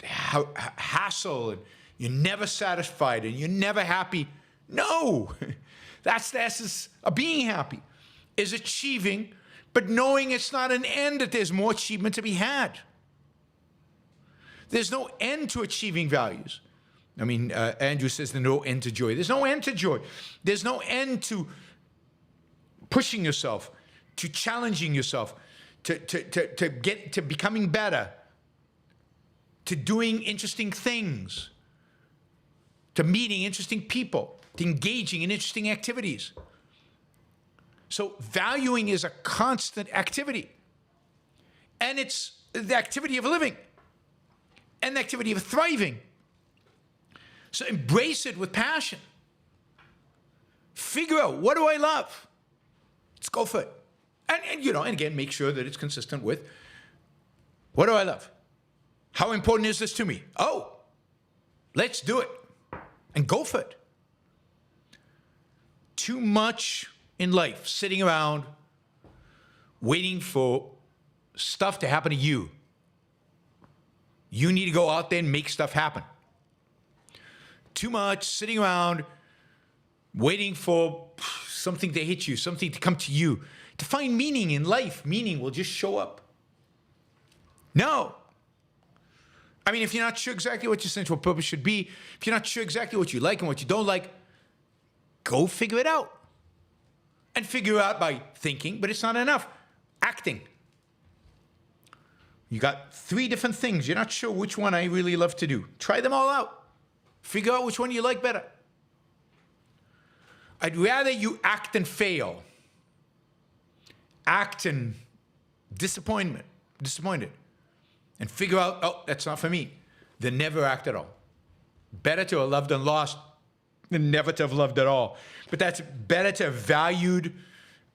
hassle, and you're never satisfied, and you're never happy. No, that's the essence of being happy, is achieving, but knowing it's not an end, that there's more achievement to be had. There's no end to achieving values. I mean, Andrew says there's no end to joy. There's no end to joy. There's no end to pushing yourself, to challenging yourself, to get to becoming better, to doing interesting things, to meeting interesting people, to engaging in interesting activities. So valuing is a constant activity. And it's the activity of living and the activity of thriving. So embrace it with passion. Figure out, what do I love? Let's go for it. And again, make sure that it's consistent with, what do I love? How important is this to me? Oh, let's do it. And go for it. Too much in life sitting around waiting for stuff to happen to you. You need to go out there and make stuff happen. Too much sitting around waiting for something to hit you, something to come to you. To find meaning in life, meaning will just show up. No. I mean, if you're not sure exactly what your central purpose should be, if you're not sure exactly what you like and what you don't like, go figure it out. And figure it out by thinking, but it's not enough. Acting. You got 3 different things. You're not sure which one I really love to do. Try them all out. Figure out which one you like better. I'd rather you act and fail. Act and disappointed, and figure out, oh, that's not for me, than never act at all. Better to have loved and lost than never to have loved at all. But that's better to have valued,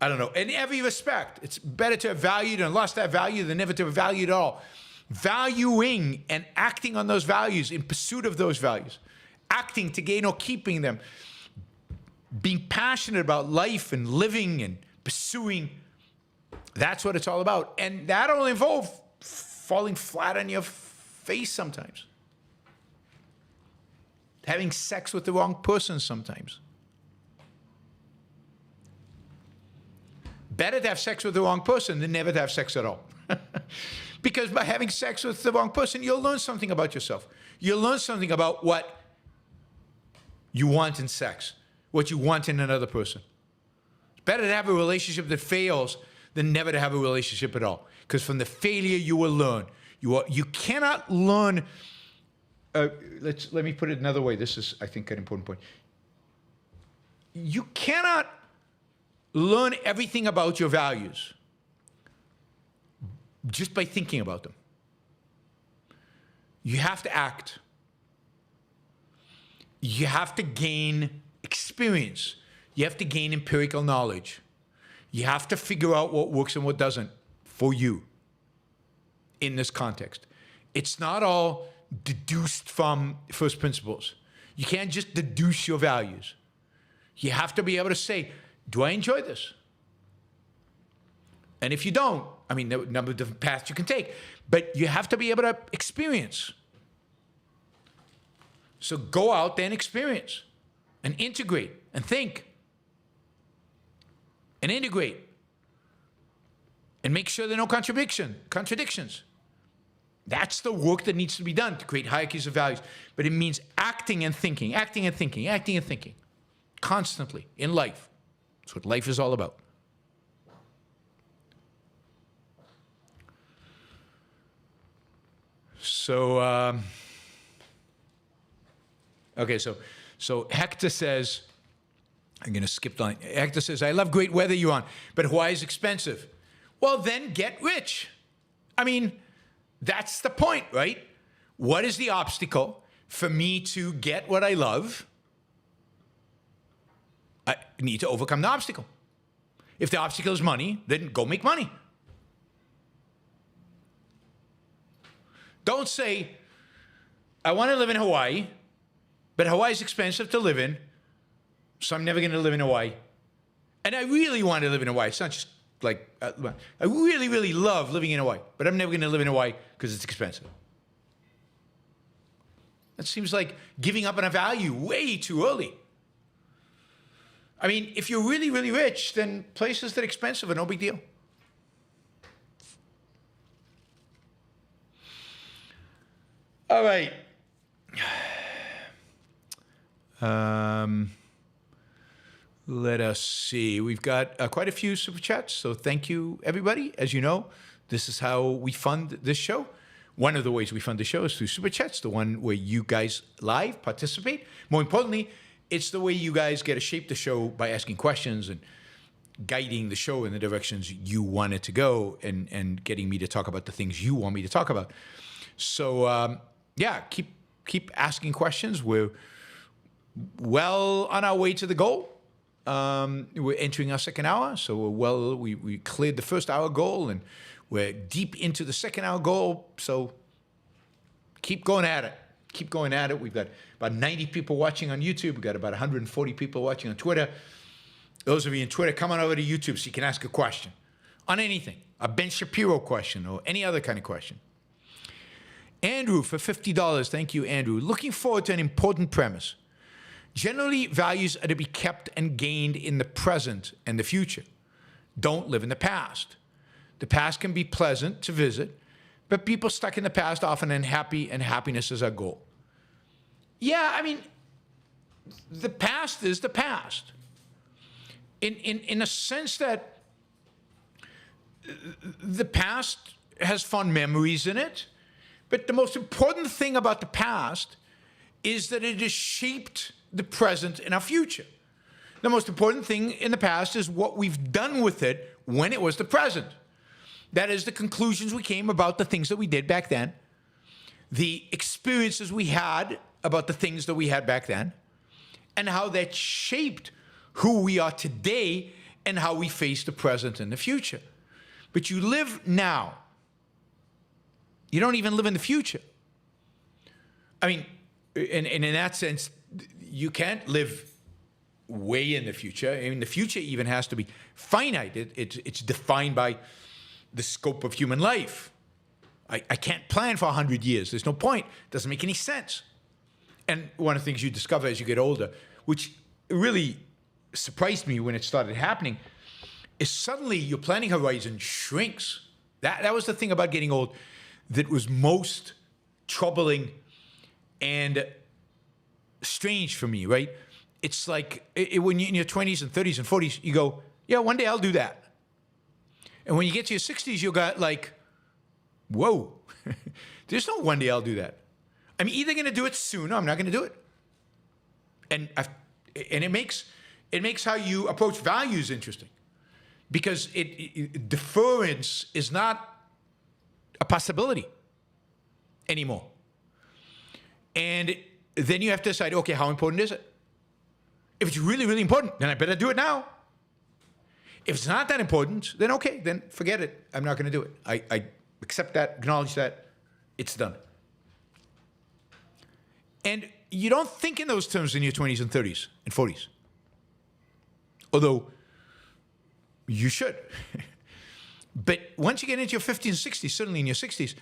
I don't know, in every respect. It's better to have valued and lost that value than never to have valued at all. Valuing and acting on those values, in pursuit of those values. Acting to gain or keeping them. Being passionate about life and living and pursuing. That's what it's all about. And that'll involve falling flat on your face sometimes. Having sex with the wrong person sometimes. Better to have sex with the wrong person than never to have sex at all. Because by having sex with the wrong person, you'll learn something about yourself. You'll learn something about what you want in sex, what you want in another person. It's better to have a relationship that fails than never to have a relationship at all. Because from the failure, you will learn. You cannot learn let me put it another way. This is, I think, an important point. You cannot learn everything about your values just by thinking about them. You have to act. You have to gain experience. You have to gain empirical knowledge. You have to figure out what works and what doesn't for you in this context. It's not all deduced from first principles. You can't just deduce your values. You have to be able to say, do I enjoy this? And if you don't, I mean, there are a number of different paths you can take, but you have to be able to experience. So go out there and experience and integrate and think and integrate and make sure there are no contradictions. That's the work that needs to be done to create hierarchies of values. But it means acting and thinking, acting and thinking, acting and thinking constantly in life. That's what life is all about. So, okay, so Hector says, I'm going to skip the line. Hector says, I love great weather, Yaron, but Hawaii is expensive. Well, then get rich. I mean, that's the point, right? What is the obstacle for me to get what I love? I need to overcome the obstacle. If the obstacle is money, then go make money. Don't say, I want to live in Hawaii, but Hawaii is expensive to live in, so I'm never going to live in Hawaii. And I really want to live in Hawaii. It's not just like, I really, really love living in Hawaii, but I'm never going to live in Hawaii because it's expensive. That seems like giving up on a value way too early. I mean, if you're really, really rich, then places that are expensive are no big deal. All right. Let us see. We've got quite a few super chats, so thank you, everybody. As you know, this is how we fund this show. One of the ways we fund the show is through super chats, the one where you guys live participate. More importantly, it's the way you guys get to shape the show by asking questions and guiding the show in the directions you want it to go and getting me to talk about the things you want me to talk about. So, yeah, keep asking questions. We're well on our way to the goal. We're entering our second hour, so we cleared the first hour goal, and we're deep into the second hour goal. So keep going at it. Keep going at it. We've got about 90 people watching on YouTube. We've got about 140 people watching on Twitter. Those of you in Twitter, come on over to YouTube so you can ask a question on anything, a Ben Shapiro question or any other kind of question. Andrew for $50. Thank you, Andrew. Looking forward to an important premise. Generally, values are to be kept and gained in the present and the future. Don't live in the past. The past can be pleasant to visit, but people stuck in the past often unhappy, and happiness is our goal. Yeah, I mean, the past is the past. In a sense that the past has fond memories in it, but the most important thing about the past is that it has shaped the present and our future. The most important thing in the past is what we've done with it when it was the present. That is the conclusions we came about the things that we did back then, the experiences we had about the things that we had back then, and how that shaped who we are today and how we face the present and the future. But you live now. You don't even live in the future. I mean, and in that sense, you can't live way in the future. I mean, the future even has to be finite. It's defined by the scope of human life. I can't plan for 100 years. There's no point. It doesn't make any sense. And one of the things you discover as you get older, which really surprised me when it started happening, is suddenly your planning horizon shrinks. That was the thing about getting old that was most troubling and strange for me, right? It's like when you're in your 20s and 30s and 40s, you go, yeah, one day I'll do that. And when you get to your 60s, you got like, whoa, there's no one day I'll do that. I'm either going to do it soon or I'm not going to do it. And it makes how you approach values interesting, because deference is not a possibility anymore. And then you have to decide, okay, how important is it? If it's really, really important, then I better do it now. If it's not that important, then okay, then forget it. I'm not going to do it. I accept that, acknowledge that, it's done. And you don't think in those terms in your 20s and 30s and 40s. Although you should. But once you get into your 50s and 60s, certainly in your 60s,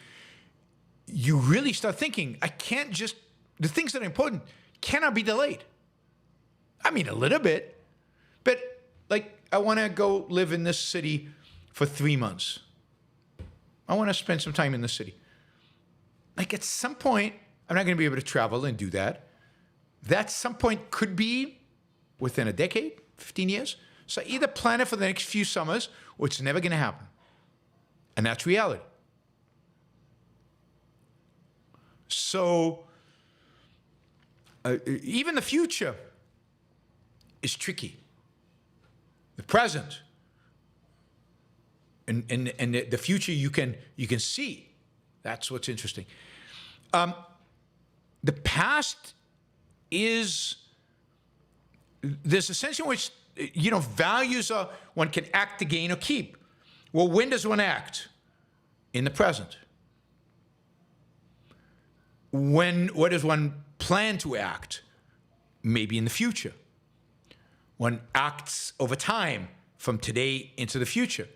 you really start thinking, the things that are important cannot be delayed. I mean, a little bit, but like, I want to go live in this city for 3 months. I want to spend some time in the city. Like, at some point, I'm not going to be able to travel and do that. That some point could be within a decade, 15 years. So either plan it for the next few summers, or it's never going to happen. And that's reality. So even the future is tricky. The present and the future you can see. That's what's interesting. The past is, there's a sense in which, values are, one can act to gain or keep. Well, when does one act? In the present. What does one plan to act? Maybe in the future. One acts over time, from today into the future.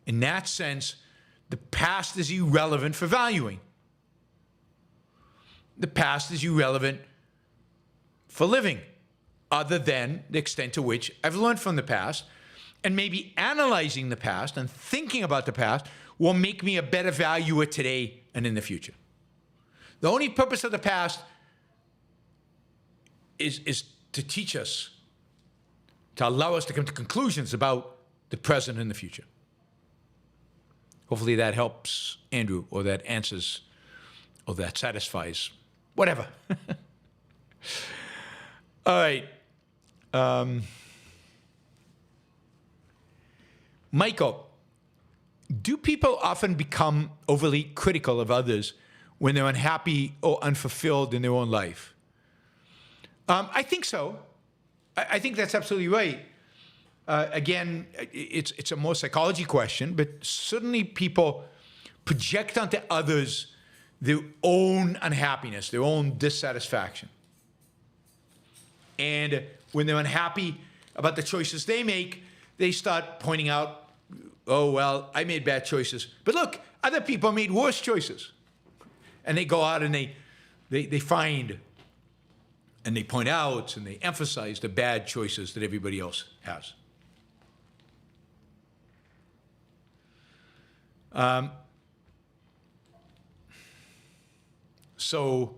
In that sense, the past is irrelevant for valuing. The past is irrelevant for living, other than the extent to which I've learned from the past, and maybe analyzing the past and thinking about the past will make me a better valuer today and in the future. The only purpose of the past is to teach us, to allow us to come to conclusions about the present and the future. Hopefully that helps Andrew, or that answers, or that satisfies, whatever. All right. Michael, do people often become overly critical of others when they're unhappy or unfulfilled in their own life? I think so. I think that's absolutely right. Again, it's a more psychology question, but certainly people project onto others their own unhappiness, their own dissatisfaction. And when they're unhappy about the choices they make, they start pointing out, oh, well, I made bad choices. But look, other people made worse choices. And they go out and they find and they point out and they emphasize the bad choices that everybody else has. So,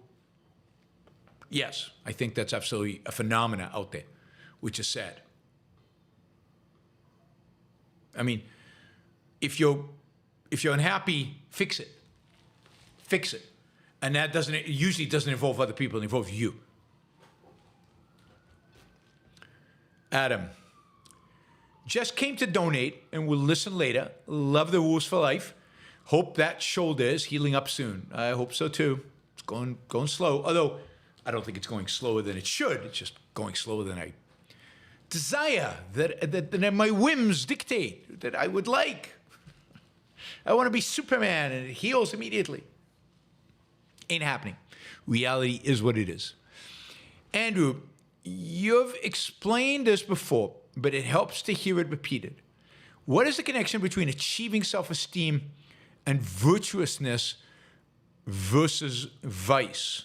yes, I think that's absolutely a phenomena out there, which is sad. I mean, if you're unhappy, fix it. Fix it. And that usually doesn't involve other people, it involves you. Adam, just came to donate and will listen later. Love the Rules for Life. Hope that shoulder is healing up soon. I hope so too. It's going slow, although I don't think it's going slower than it should. It's just going slower than I desire, that my whims dictate, that I would like. I want to be Superman and it heals immediately. Ain't happening. Reality is what it is. Andrew, you've explained this before, but it helps to hear it repeated. What is the connection between achieving self-esteem and virtuousness versus vice?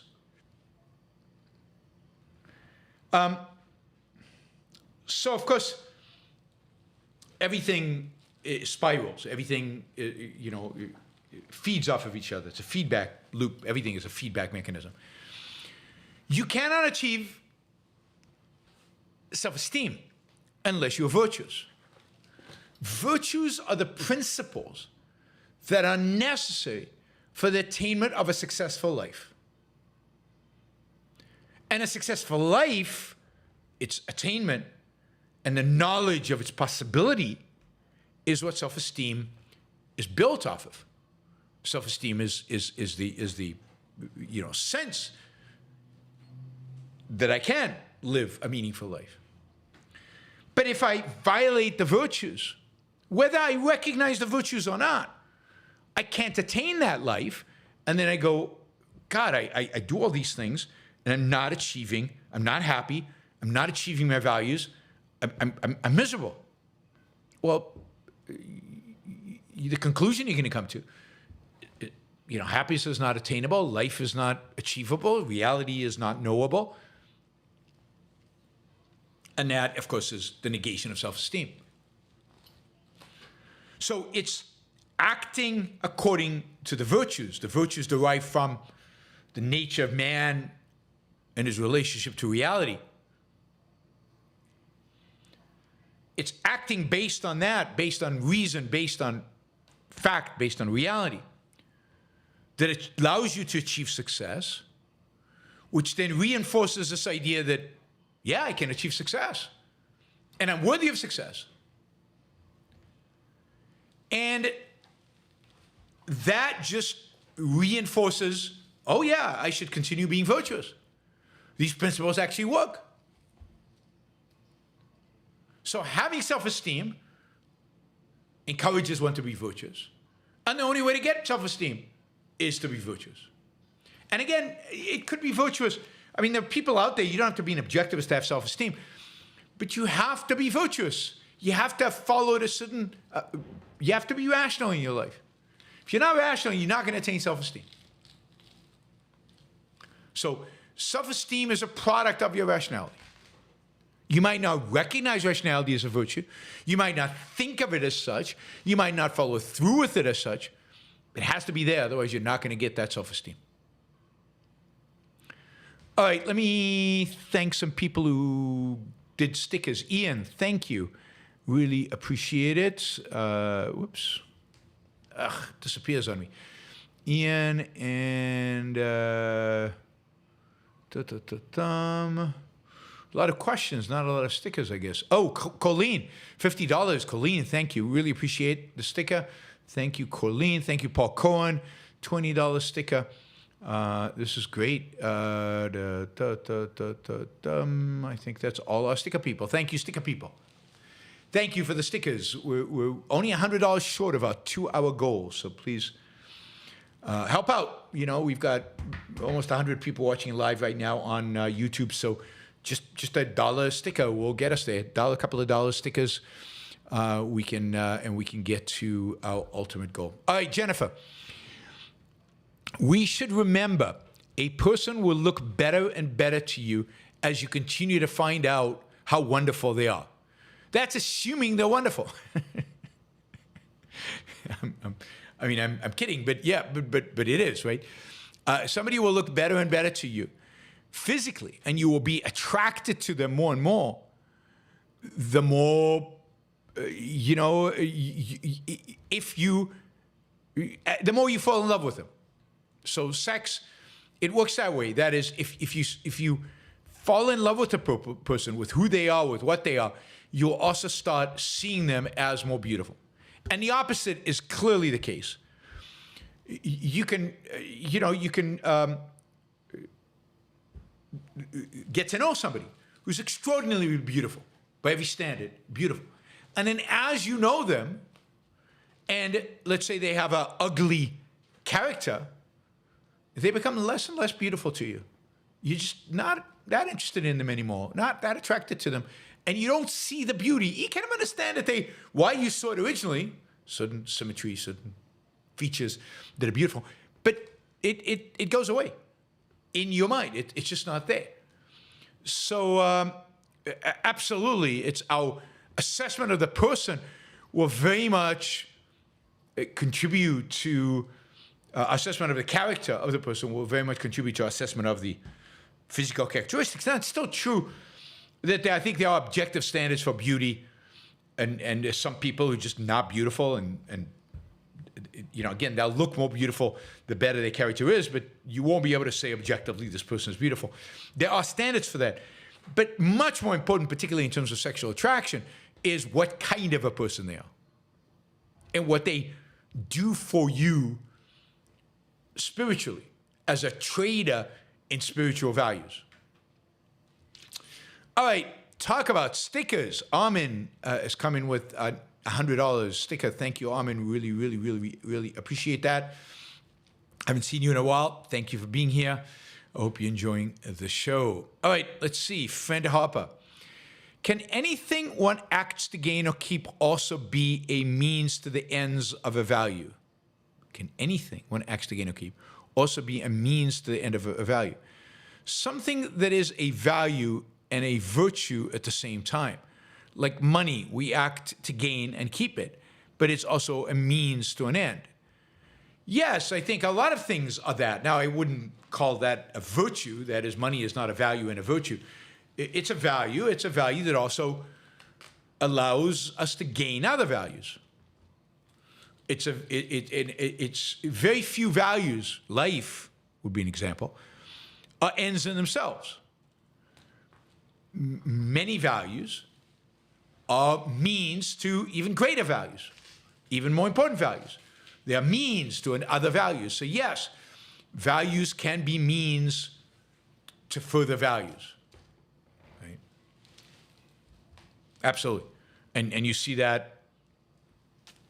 So, of course, everything spirals. Everything, feeds off of each other. It's a feedback loop. Everything is a feedback mechanism. You cannot achieve self-esteem unless you're virtuous. Virtues are the principles that are necessary for the attainment of a successful life. And a successful life, its attainment and the knowledge of its possibility is what self-esteem is built off of. Self-esteem is the sense that I can live a meaningful life. But if I violate the virtues, whether I recognize the virtues or not, I can't attain that life. And then I go, God, I do all these things and I'm not achieving, I'm not happy, I'm not achieving my values, I'm miserable. Well, the conclusion you're going to come to, happiness is not attainable, life is not achievable, reality is not knowable. And that, of course, is the negation of self-esteem. So it's acting according to the virtues. The virtues derive from the nature of man and his relationship to reality. It's acting based on that, based on reason, based on fact, based on reality, that it allows you to achieve success, which then reinforces this idea that, yeah, I can achieve success, and I'm worthy of success. And that just reinforces, oh yeah, I should continue being virtuous. These principles actually work. So having self-esteem encourages one to be virtuous. And the only way to get self-esteem is to be virtuous. And again, it could be virtuous. I mean, there are people out there, you don't have to be an objectivist to have self-esteem, but you have to be virtuous. You have to follow a certain, you have to be rational in your life. If you're not rational, you're not going to attain self-esteem. So self-esteem is a product of your rationality. You might not recognize rationality as a virtue. You might not think of it as such. You might not follow through with it as such. It has to be there, otherwise you're not going to get that self-esteem. All right, let me thank some people who did stickers. Ian, thank you. Really appreciate it. Whoops. Disappears on me. Ian and... a lot of questions, not a lot of stickers, I guess. Oh, Colleen, $50. Colleen, thank you. Really appreciate the sticker. Thank you, Colleen. Thank you, Paul Cohen. $20 sticker. This is great. I think that's all our sticker people. Thank you, sticker people. Thank you for the stickers. We're only $100 short of our 2-hour goal, so please help out. We've got almost 100 people watching live right now on YouTube, so just $1 sticker will get us there. A couple of dollar stickers, we can get to our ultimate goal. All right, Jennifer. We should remember a person will look better and better to you as you continue to find out how wonderful they are. That's assuming they're wonderful. I'm kidding, but yeah, but it is, right? Somebody will look better and better to you physically, and you will be attracted to them more and more, the more, the more you fall in love with them. So sex, it works that way. That is, if you fall in love with a person, with who they are, with what they are, you'll also start seeing them as more beautiful. And the opposite is clearly the case. You can get to know somebody who's extraordinarily beautiful, by every standard, beautiful. And then as you know them, and let's say they have an ugly character, they become less and less beautiful to you. You're just not that interested in them anymore, not that attracted to them. And you don't see the beauty. You can understand that why you saw it originally, certain symmetry, certain features that are beautiful, but it goes away in your mind. It's just not there. So absolutely, it's our assessment of the person will very much contribute to assessment of the character of the person will very much contribute to our assessment of the physical characteristics. Now, it's still true that I think there are objective standards for beauty, and there's some people who are just not beautiful, and again, they'll look more beautiful the better their character is, but you won't be able to say objectively this person is beautiful. There are standards for that. But much more important, particularly in terms of sexual attraction, is what kind of a person they are and what they do for you spiritually as a trader in spiritual values. All right, talk about stickers. Armin is coming with a $100 sticker. Thank you, Armin. Really, really, really, really appreciate that. I haven't seen you in a while. Thank you for being here. I hope you're enjoying the show. All right, let's see. Friend Harper. Can anything one acts to gain or keep also be a means to the ends of a value? Can anything one acts to gain or keep also be a means to the end of a value? Something that is a value and a virtue at the same time. Like money, we act to gain and keep it, but it's also a means to an end. Yes, I think a lot of things are that. Now, I wouldn't call that a virtue. That is, money is not a value and a virtue. It's a value. It's a value that also allows us to gain other values. It's very few values. Life would be an example. Are ends in themselves. Many values are means to even greater values, even more important values. They are means to other values. So yes, values can be means to further values. Right? Absolutely. And you see that,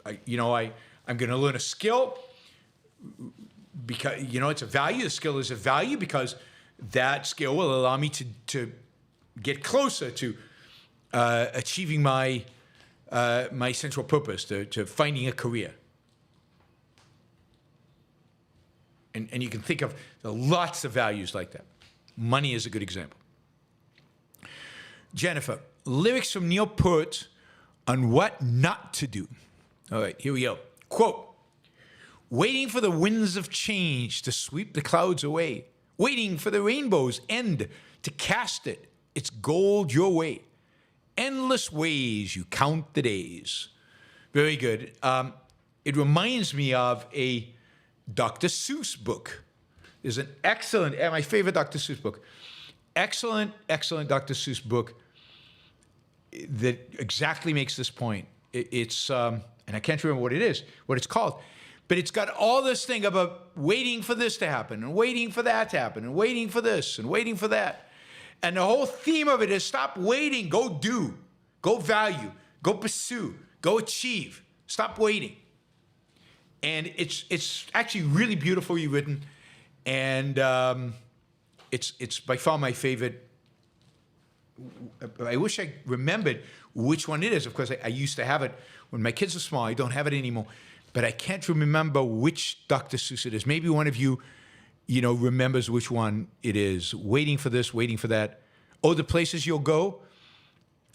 I'm going to learn a skill because, it's a value. The skill is a value because that skill will allow me to get closer to achieving my central purpose, to finding a career. And you can think of lots of values like that. Money is a good example. Jennifer, lyrics from Neil Peart on what not to do. All right, here we go. Quote, waiting for the winds of change to sweep the clouds away, waiting for the rainbow's end to cast its gold your way. Endless ways you count the days. Very good. It reminds me of a Dr. Seuss book. There's an excellent, my favorite Dr. Seuss book. Excellent Dr. Seuss book that exactly makes this point. It's, and I can't remember what it's called, but it's got all this thing about waiting for this to happen and waiting for that to happen and waiting for this and waiting for that. And the whole theme of it is stop waiting, go do, go value, go pursue, go achieve. Stop waiting. And it's actually really beautifully written, and it's by far my favorite. I wish I remembered which one it is. Of course, I used to have it when my kids were small. I don't have it anymore, but I can't remember which Dr. Seuss it is. Maybe one of you, remembers which one it is. Waiting for this, waiting for that. Oh, the places you'll go.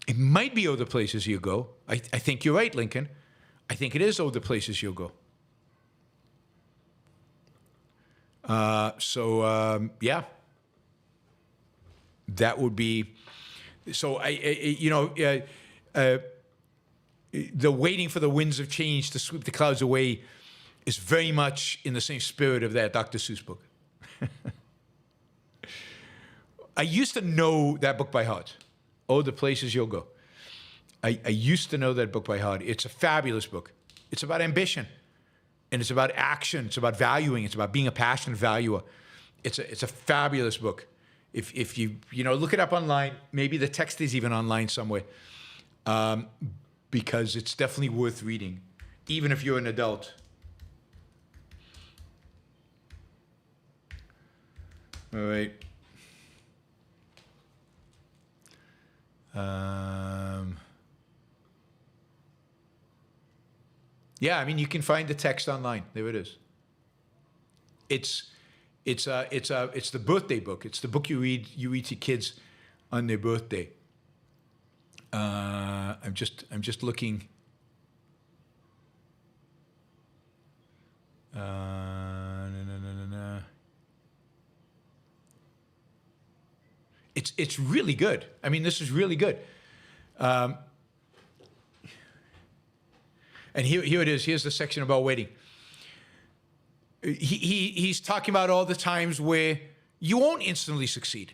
It might be Oh, the places you'll go. I think you're right, Lincoln. I think it is Oh, the places you'll go. Yeah, that would be. So the waiting for the winds of change to sweep the clouds away is very much in the same spirit of that Dr. Seuss book. I used to know that book by heart. Oh, the places you'll go. I used to know that book by heart. It's a fabulous book. It's about ambition. And it's about action. It's about valuing. It's about being a passionate valuer. It's a fabulous book. If you look it up online, maybe the text is even online somewhere, because it's definitely worth reading, even if you're an adult. All right. Yeah, I mean, you can find the text online. There it is. It's the birthday book. It's the book you read to kids on their birthday. I'm just looking. It's really good. I mean, this is really good. And here it is. Here's the section about waiting. he's talking about all the times where you won't instantly succeed.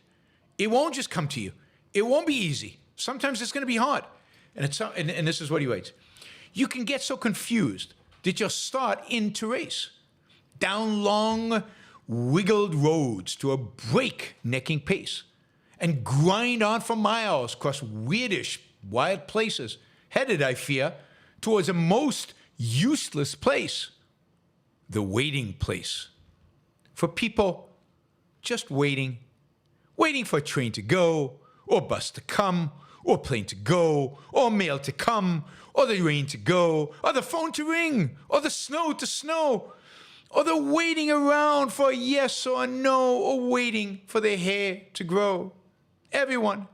It won't just come to you. It won't be easy. Sometimes it's going to be hard. And this is what he writes. You can get so confused that you'll start into race down long, wiggled roads to a break-necking pace and grind on for miles across weirdish, wild places, headed, I fear, towards a most useless place, the waiting place. For people just waiting for a train to go, or bus to come, or plane to go, or mail to come, or the rain to go, or the phone to ring, or the snow to snow, or the waiting around for a yes or a no, or waiting for their hair to grow. Everyone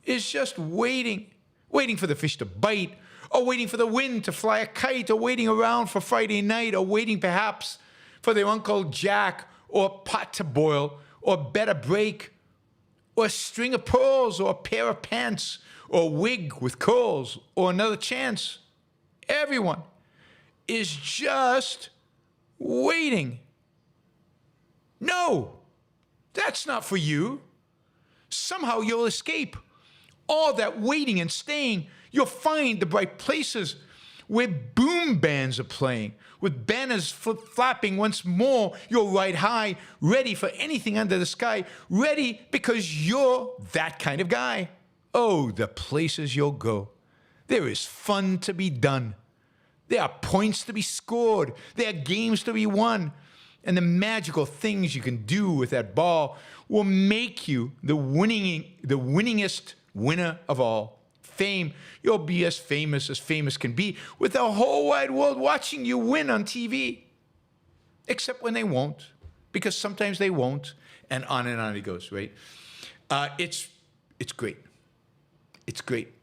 is just waiting for the fish to bite, or waiting for the wind to fly a kite, or waiting around for Friday night, or waiting perhaps for their Uncle Jack, or a pot to boil, or bet a break, or a string of pearls, or a pair of pants, or a wig with curls, or another chance. Everyone is just waiting. No, that's not for you. Somehow you'll escape all that waiting and staying. You'll find the bright places where boom bands are playing, with banners flapping once more. You'll ride high, ready for anything under the sky, ready because you're that kind of guy. Oh, the places you'll go. There is fun to be done. There are points to be scored. There are games to be won. And the magical things you can do with that ball will make you the winningest winner of all. Fame, you'll be as famous can be, with the whole wide world watching you win on TV. Except when they won't, because sometimes they won't, and on it goes, right? It's great. It's great.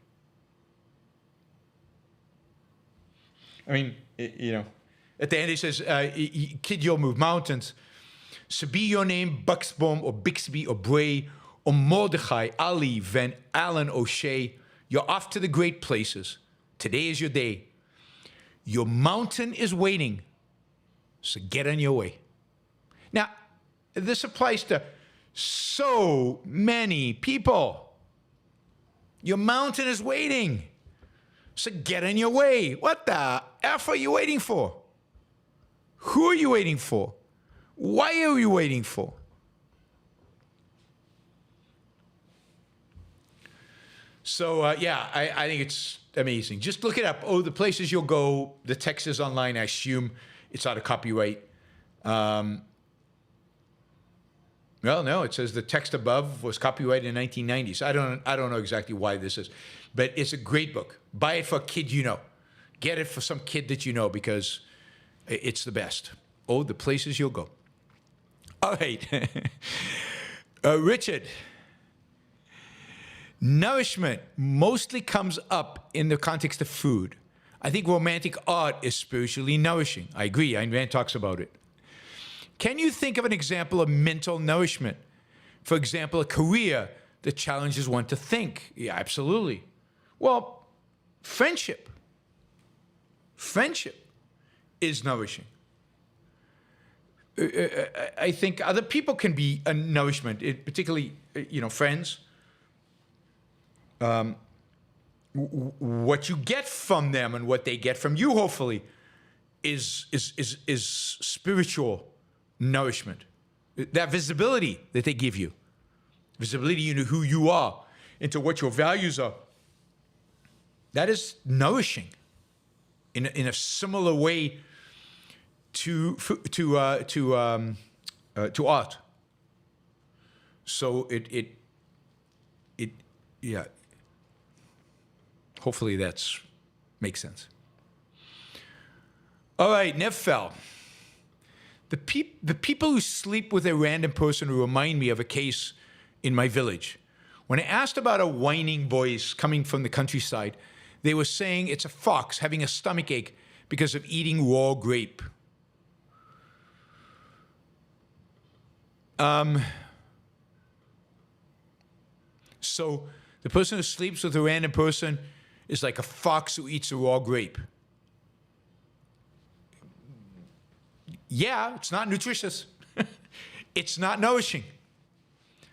I mean, at the end he says, kid, you'll move mountains. So be your name Buxbaum or Bixby or Bray or Mordecai, Ali, Van Allen, O'Shea. You're off to the great places. Today is your day. Your mountain is waiting, so get on your way. Now, this applies to so many people. Your mountain is waiting, so get on your way. What the F are you waiting for? Who are you waiting for? Why are you waiting for? So, I think it's amazing. Just look it up. Oh, the places you'll go. The text is online. I assume it's out of copyright. Well, no, it says the text above was copyrighted in 1990. So I don't know exactly why this is. But it's a great book. Buy it for a kid you know. Get it for some kid that you know, because it's the best. Oh, the places you'll go. All right. Richard. Nourishment mostly comes up in the context of food. I think romantic art is spiritually nourishing. I agree. Ayn Rand talks about it. Can you think of an example of mental nourishment? For example, a career that challenges one to think. Yeah, absolutely. Well, friendship. Friendship is nourishing. I think other people can be a nourishment, particularly, friends. What you get from them and what they get from you, hopefully, is spiritual nourishment. That visibility that they give you, visibility into who you are, into what your values are, that is nourishing in a similar way to art. So yeah. Hopefully that makes sense. All right, Nefel. The people who sleep with a random person remind me of a case in my village. When I asked about a whining voice coming from the countryside, they were saying it's a fox having a stomachache because of eating raw grape. So the person who sleeps with a random person is like a fox who eats a raw grape. yeah, it's not nutritious. It's not nourishing.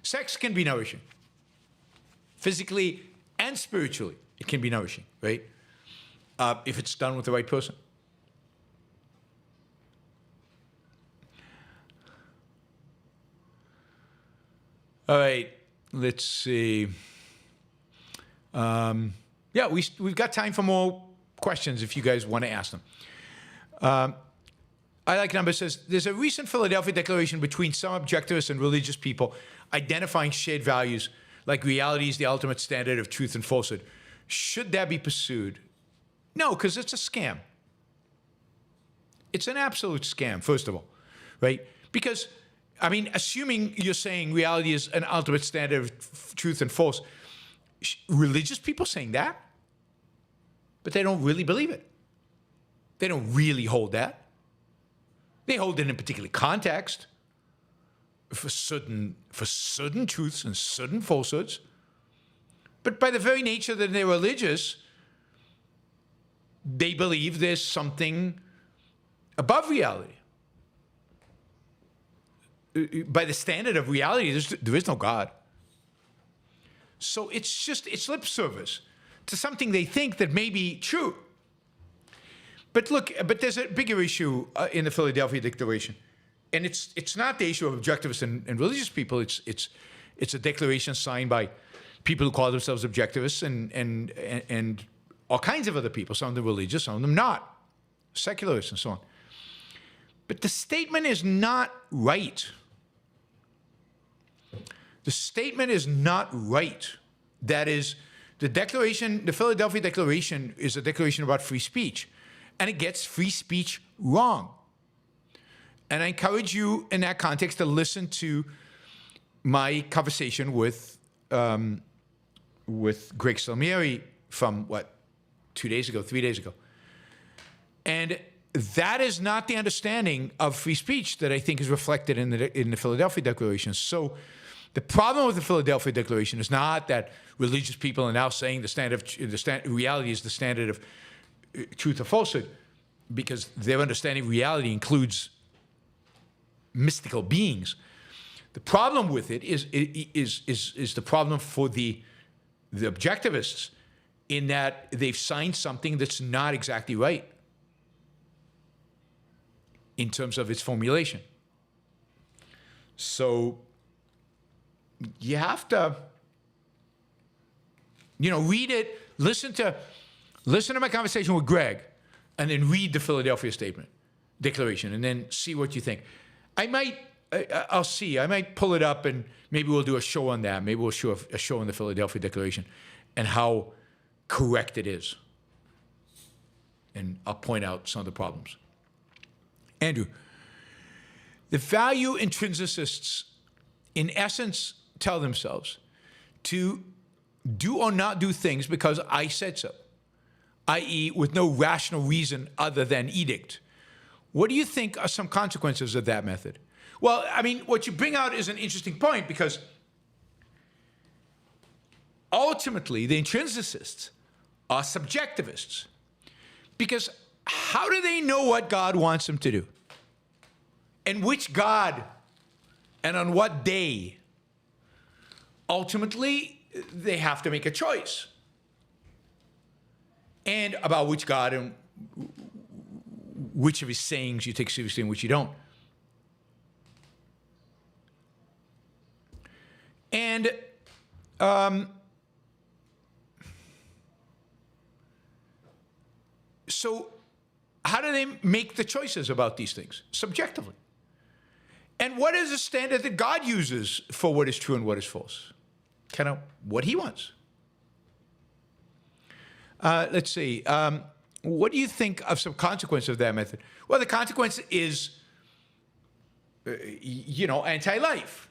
Sex can be nourishing. Physically and spiritually, it can be nourishing, right? If it's done with the right person. All right, let's see. Yeah, we've got time for more questions if you guys want to ask them. I like number says, there's a recent Philadelphia declaration between some objectivists and religious people identifying shared values like reality is the ultimate standard of truth and falsehood. Should that be pursued? No, because it's a scam. It's an absolute scam, first of all, right? Because, I mean, assuming you're saying reality is an ultimate standard of truth and false, religious people saying that, but they don't really believe it. They don't really hold that. They hold it in a particular context for certain truths and certain falsehoods. But by the very nature that they're religious, they believe there's something above reality. By the standard of reality, there is no God. So it's lip service to something they think that may be true. But look, there's a bigger issue in the Philadelphia Declaration, and it's not the issue of objectivists and religious people. It's a declaration signed by people who call themselves objectivists and all kinds of other people. Some of them religious, some of them not, secularists and so on. But the statement is not right. The statement is not right. That is, the Philadelphia Declaration is a declaration about free speech. And it gets free speech wrong. And I encourage you in that context to listen to my conversation with Greg Salmieri from, 3 days ago. And that is not the understanding of free speech that I think is reflected in the Philadelphia Declaration. So the problem with the Philadelphia Declaration is not that religious people are now saying reality is the standard of truth or falsehood, because their understanding of reality includes mystical beings. The problem with it is the problem for the objectivists, in that they've signed something that's not exactly right in terms of its formulation. So you have to, read it, listen to my conversation with Greg, and then read the Philadelphia Declaration, and then see what you think. I'll see. I might pull it up, and maybe we'll do a show on that. Maybe we'll show a show on the Philadelphia Declaration and how correct it is. And I'll point out some of the problems. Andrew, the value intrinsicists, in essence, tell themselves to do or not do things because I said so, i.e., with no rational reason other than edict. What do you think are some consequences of that method? Well, I mean, what you bring out is an interesting point, because ultimately the intrinsicists are subjectivists. Because how do they know what God wants them to do? And which God? And on what day? Ultimately, they have to make a choice. And about which God and which of his sayings you take seriously and which you don't. And so how do they make the choices about these things? Subjectively. And what is the standard that God uses for what is true and what is false? Kind of what he wants. Let's see. What do you think of some consequence of that method? Well, the consequence is, anti-life.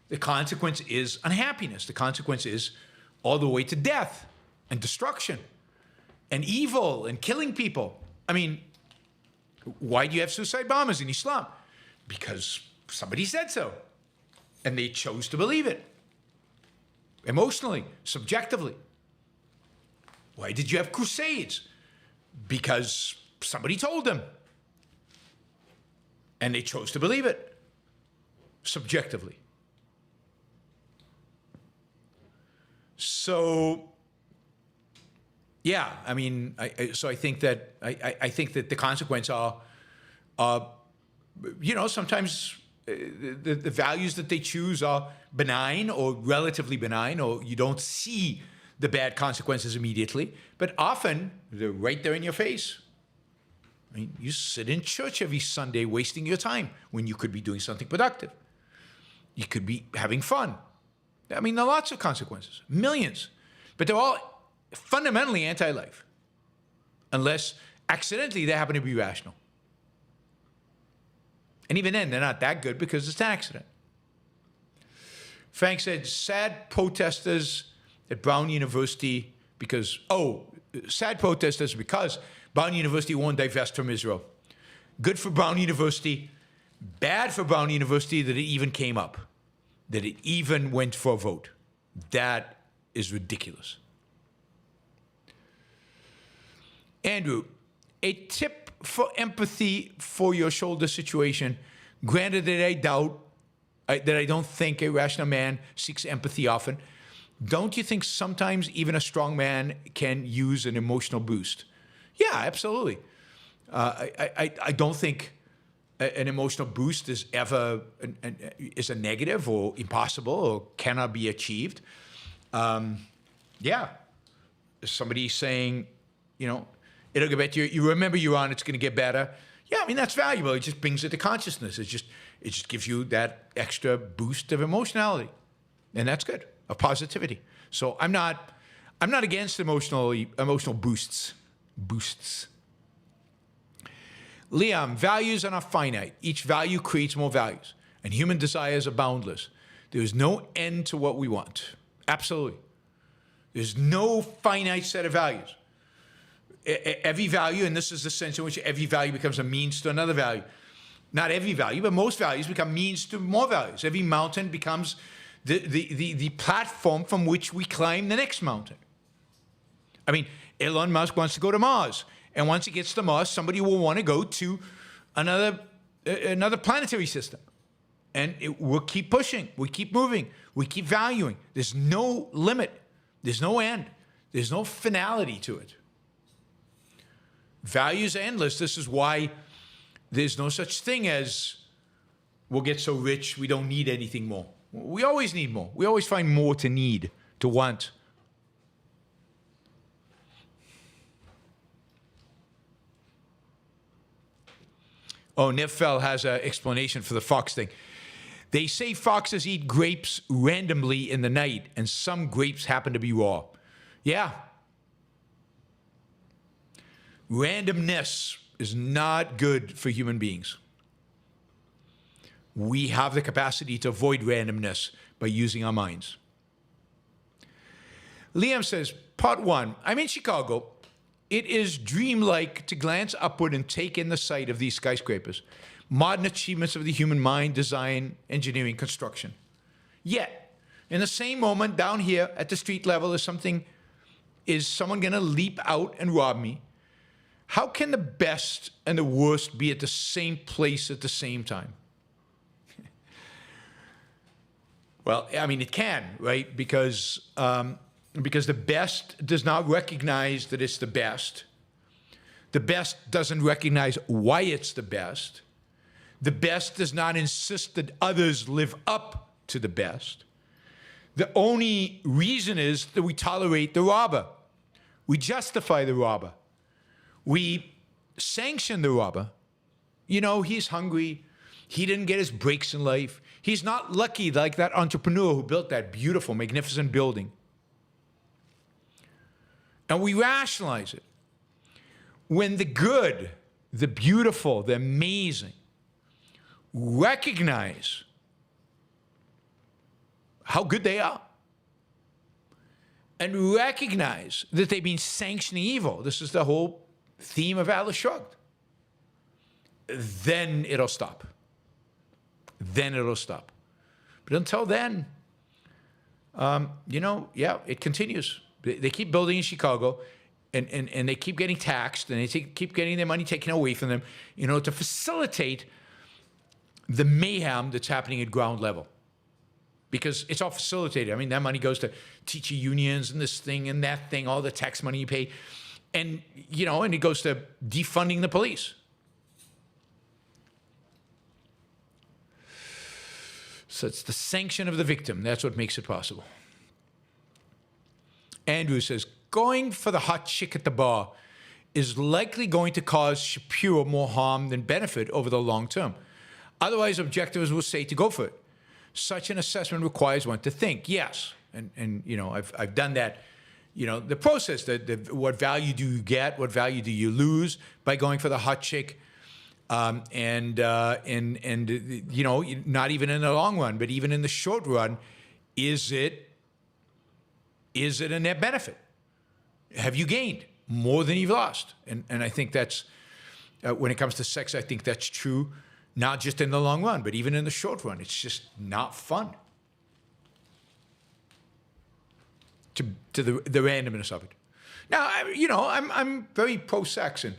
The consequence is unhappiness. The consequence is all the way to death and destruction and evil and killing people. I mean, why do you have suicide bombers in Islam? Because somebody said so, and they chose to believe it. Emotionally, subjectively. Why did you have crusades? Because somebody told them. And they chose to believe it subjectively. So, yeah, I mean, I think that I think that the consequences are, you know, sometimes the values that they choose are benign or relatively benign, or you don't see the bad consequences immediately, but often they're right there in your face. I mean, you sit in church every Sunday wasting your time when you could be doing something productive. You could be having fun. I mean, there are lots of consequences, millions, but they're all fundamentally anti-life, unless accidentally they happen to be rational. And even then, they're not that good because it's an accident. Frank said, sad protesters at Brown University because Brown University won't divest from Israel. Good for Brown University, bad for Brown University that it even came up, that it even went for a vote. That is ridiculous. Andrew, a tip for empathy for your shoulder situation, granted that I don't think a rational man seeks empathy often. Don't you think sometimes even a strong man can use an emotional boost? Yeah, absolutely. I don't think an emotional boost is ever is a negative or impossible or cannot be achieved. Yeah, somebody saying, you know, it'll get better. You remember you're on. It's going to get better. Yeah, I mean that's valuable. It just brings it to consciousness. It just gives you that extra boost of emotionality, and that's good, of positivity. So I'm not against emotional boosts. Liam, values are not finite. Each value creates more values, and human desires are boundless. There is no end to what we want. Absolutely. There's no finite set of values. Every value, and this is the sense in which every value becomes a means to another value. Not every value, but most values become means to more values. Every mountain becomes the platform from which we climb the next mountain. I mean, Elon Musk wants to go to Mars. And once he gets to Mars, somebody will want to go to another planetary system. And we'll keep pushing. We keep moving. We keep valuing. There's no limit. There's no end. There's no finality to it. Values are endless. This is why there's no such thing as we'll get so rich we don't need anything more. We always need more. We always find more to need, to want. Oh, Nifel has an explanation for the fox thing. They say foxes eat grapes randomly in the night, and some grapes happen to be raw. Yeah. Randomness is not good for human beings. We have the capacity to avoid randomness by using our minds. Liam says, part 1, I'm in Chicago. It is dreamlike to glance upward and take in the sight of these skyscrapers, modern achievements of the human mind, design, engineering, construction. Yet, in the same moment down here at the street level, is someone going to leap out and rob me? How can the best and the worst be at the same place at the same time? Well, I mean, it can, right? Because the best does not recognize that it's the best. The best doesn't recognize why it's the best. The best does not insist that others live up to the best. The only reason is that we tolerate the robber. We justify the robber. We sanction the robber. You know, he's hungry. He didn't get his breaks in life. He's not lucky like that entrepreneur who built that beautiful, magnificent building. And we rationalize it. When the good, the beautiful, the amazing recognize how good they are and recognize that they've been sanctioning evil, this is the whole theme of Atlas Shrugged, then it'll stop. Then it'll stop. But until then, it continues. They keep building in Chicago, and they keep getting taxed, and they keep getting their money taken away from them, to facilitate the mayhem that's happening at ground level. Because it's all facilitated. I mean, that money goes to teacher unions and this thing and that thing, all the tax money you pay. And, you know, and it goes to defunding the police. So it's the sanction of the victim. That's what makes it possible. Andrew says, going for the hot chick at the bar is likely going to cause Shapiro more harm than benefit over the long term. Otherwise, objectivists will say to go for it. Such an assessment requires one to think. Yes, and you know, I've done that. You know, the process, what value do you get? What value do you lose by going for the hot chick? And you know, not even in the long run, but even in the short run, is it a net benefit? Have you gained more than you've lost? And I think that's when it comes to sex, I think that's true. Not just in the long run, but even in the short run. It's just not fun. To the randomness of it. Now, you know, I'm very pro-sex, and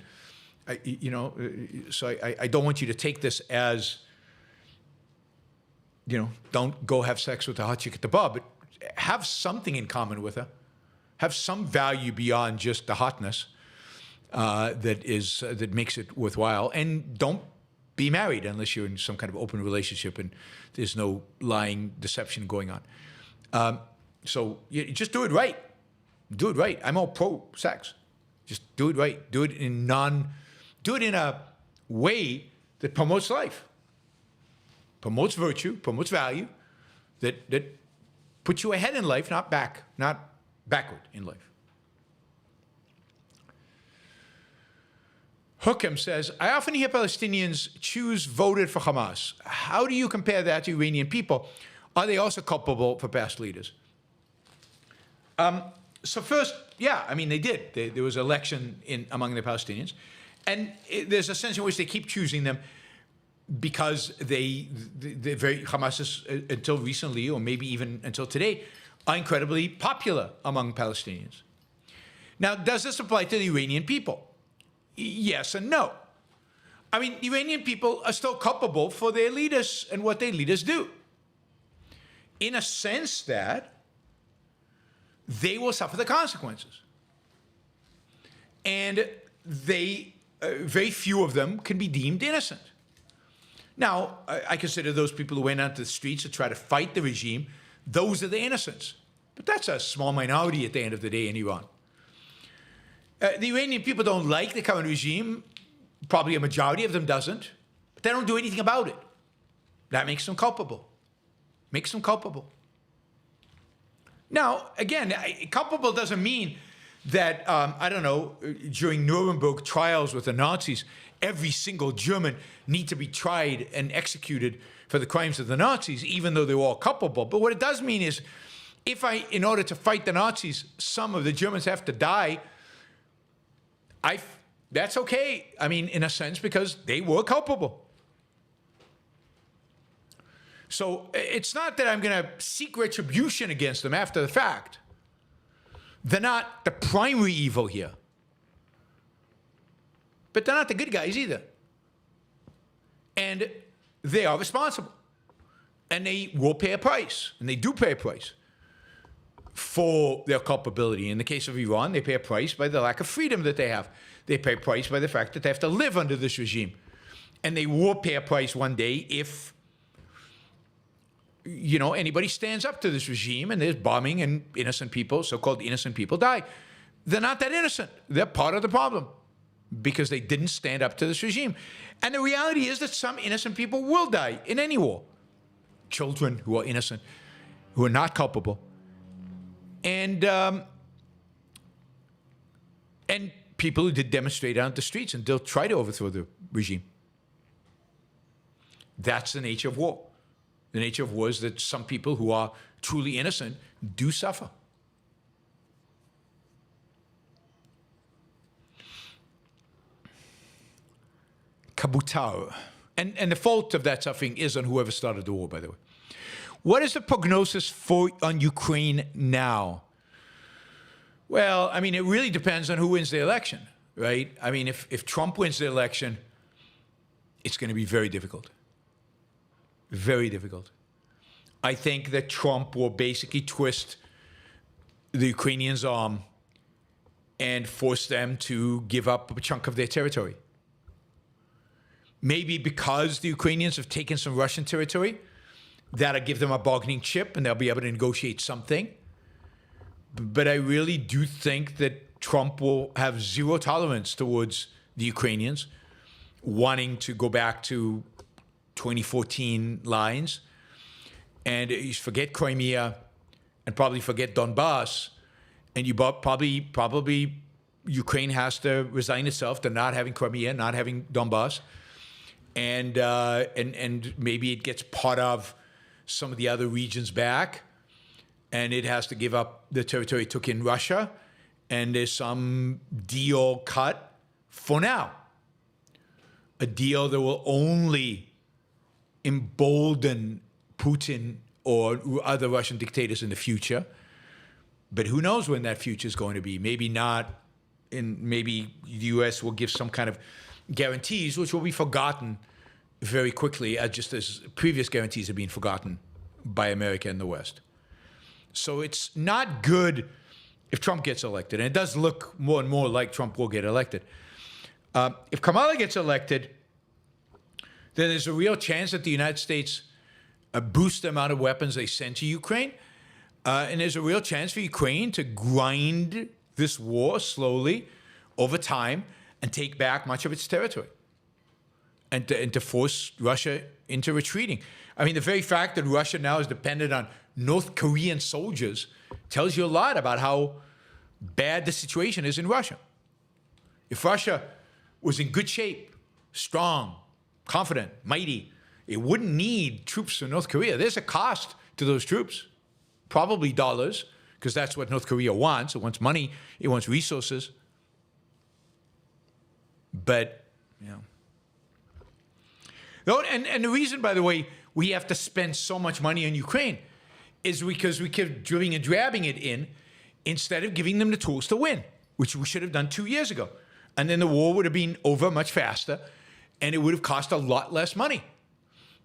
you know, so I don't want you to take this as, you know, don't go have sex with the hot chick at the bar, but have something in common with her. Have some value beyond just the hotness that makes it worthwhile, and don't be married unless you're in some kind of open relationship and there's no lying deception going on. So you just do it right. Do it right. I'm all pro-sex. Just do it right. Do it in a way that promotes life, promotes virtue, promotes value, that puts you ahead in life, not backward in life. Hookham says, I often hear Palestinians voted for Hamas. How do you compare that to Iranian people? Are they also culpable for past leaders? So first, yeah, I mean, they did. There was election among the Palestinians. And there's a sense in which they keep choosing them because Hamas is, until recently, or maybe even until today, are incredibly popular among Palestinians. Now, does this apply to the Iranian people? Yes and no. I mean, Iranian people are still culpable for their leaders and what their leaders do. In a sense that they will suffer the consequences. And very few of them can be deemed innocent. Now, I consider those people who went onto the streets to try to fight the regime, those are the innocents. But that's a small minority at the end of the day in Iran. The Iranian people don't like the current regime. Probably a majority of them doesn't. But they don't do anything about it. That makes them culpable. Makes them culpable. Now, again, culpable doesn't mean that, I don't know, during Nuremberg trials with the Nazis, every single German need to be tried and executed for the crimes of the Nazis, even though they're all culpable. But what it does mean is, in order to fight the Nazis, some of the Germans have to die, that's okay, I mean, in a sense, because they were culpable. So it's not that I'm going to seek retribution against them after the fact. They're not the primary evil here. But they're not the good guys either. And they are responsible. And they will pay a price. And they do pay a price for their culpability. In the case of Iran, they pay a price by the lack of freedom that they have. They pay a price by the fact that they have to live under this regime. And they will pay a price one day if, you know, anybody stands up to this regime and there's bombing and innocent people, so-called innocent people, die. They're not that innocent. They're part of the problem because they didn't stand up to this regime. And the reality is that some innocent people will die in any war. Children who are innocent, who are not culpable. And people who did demonstrate out on the streets and they'll try to overthrow the regime. That's the nature of war. The nature of war is that some people who are truly innocent do suffer. Kabutar. And the fault of that suffering is on whoever started the war, by the way. What is the prognosis on Ukraine now? Well, I mean, it really depends on who wins the election, right? I mean, if Trump wins the election, it's going to be very difficult. Very difficult. I think that Trump will basically twist the Ukrainians' arm and force them to give up a chunk of their territory. Maybe because the Ukrainians have taken some Russian territory, that'll give them a bargaining chip and they'll be able to negotiate something. But I really do think that Trump will have zero tolerance towards the Ukrainians wanting to go back to 2014 lines. And you forget Crimea and probably forget Donbass. And you probably Ukraine has to resign itself to not having Crimea, not having Donbass. And maybe it gets part of some of the other regions back, and it has to give up the territory it took in Russia, and there's some deal cut for now. A deal that will only embolden Putin or other Russian dictators in the future. But who knows when that future is going to be? Maybe not. Maybe the U.S. will give some kind of guarantees, which will be forgotten very quickly, just as previous guarantees have been forgotten by America and the West. So it's not good if Trump gets elected. And it does look more and more like Trump will get elected. If Kamala gets elected, then there's a real chance that the United States boosts the amount of weapons they send to Ukraine. And there's a real chance for Ukraine to grind this war slowly over time and take back much of its territory and to force Russia into retreating. I mean, the very fact that Russia now is dependent on North Korean soldiers tells you a lot about how bad the situation is in Russia. If Russia was in good shape, strong, confident, mighty, it wouldn't need troops from North Korea. There's a cost to those troops, probably dollars, because that's what North Korea wants. It wants money, it wants resources. But, you know. And the reason, by the way, we have to spend so much money on Ukraine is because we kept dribbling and drabbing it in instead of giving them the tools to win, which we should have done 2 years ago. And then the war would have been over much faster, and it would have cost a lot less money.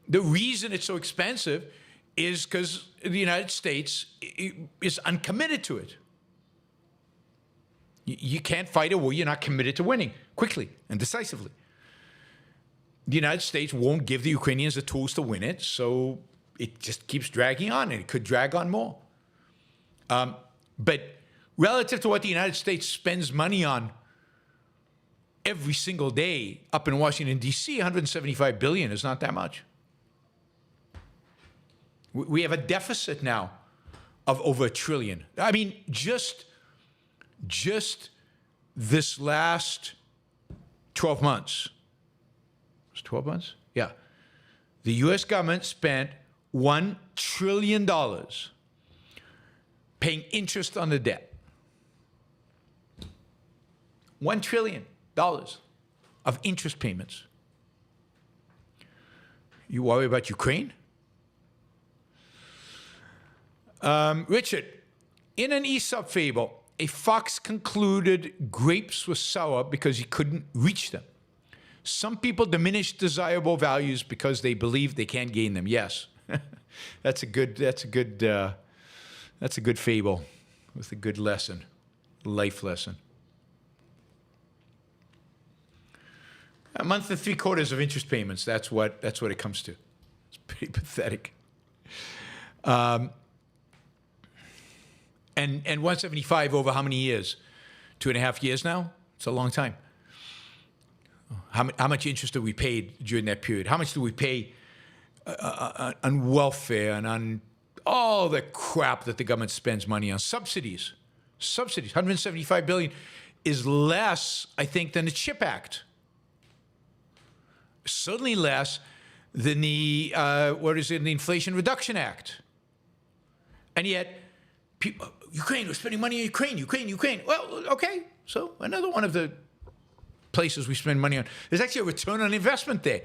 The reason it's so expensive is because the United States is uncommitted to it. You can't fight a war you're not committed to winning quickly and decisively. The United States won't give the Ukrainians the tools to win it, so it just keeps dragging on, and it could drag on more. But relative to what the United States spends money on every single day up in Washington, D.C., $175 billion is not that much. We have a deficit now of over $1 trillion. I mean, just this last 12 months. It was 12 months? Yeah. The U.S. government spent $1 trillion paying interest on the debt. $1 trillion of interest payments. You worry about Ukraine? Richard, in an Aesop fable, a fox concluded grapes were sour because he couldn't reach them. Some people diminish desirable values because they believe they can't gain them. Yes, that's a good fable with a good lesson, life lesson. A month and 3/4 of interest payments. That's what it comes to. It's pretty pathetic. And 175 over how many years? 2.5 years now? It's a long time. How much interest have we paid during that period? How much do we pay on welfare and on all the crap that the government spends money on? Subsidies. 175 billion is less, I think, than the CHIP Act. Certainly less than the the Inflation Reduction Act. And yet, Ukraine, we're spending money on Ukraine. Well, okay, so another one of the places we spend money on. There's actually a return on investment there.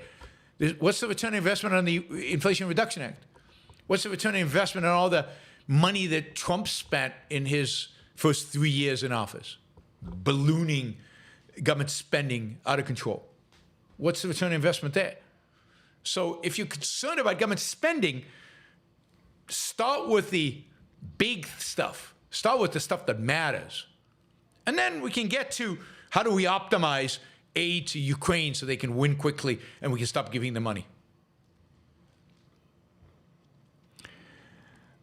What's the return on investment on the Inflation Reduction Act? What's the return on investment on all the money that Trump spent in his first 3 years in office? Ballooning government spending out of control. What's the return on investment there? So if you're concerned about government spending, start with the big stuff. Start with the stuff that matters. And then we can get to how do we optimize aid to Ukraine so they can win quickly and we can stop giving them money.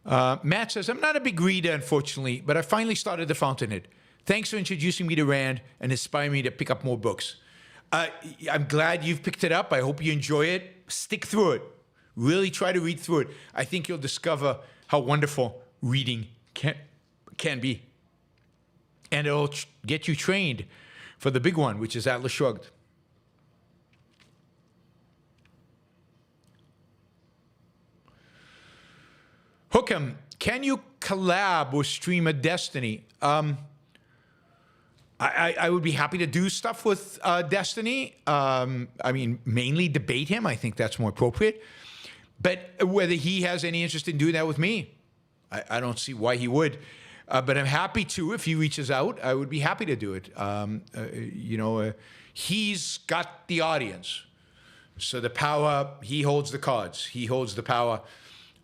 Matt says, I'm not a big reader, unfortunately, but I finally started The Fountainhead. Thanks for introducing me to Rand and inspiring me to pick up more books. I'm glad you've picked it up. I hope you enjoy it. Stick through it. Really try to read through it. I think you'll discover how wonderful reading can be. And it'll get you trained for the big one, which is Atlas Shrugged. Hookem, can you collab with Streamer Destiny? I would be happy to do stuff with Destiny. I mean, mainly debate him. I think that's more appropriate. But whether he has any interest in doing that with me, I don't see why he would. But I'm happy to. If he reaches out, I would be happy to do it. He's got the audience. So the power, he holds the cards. He holds the power.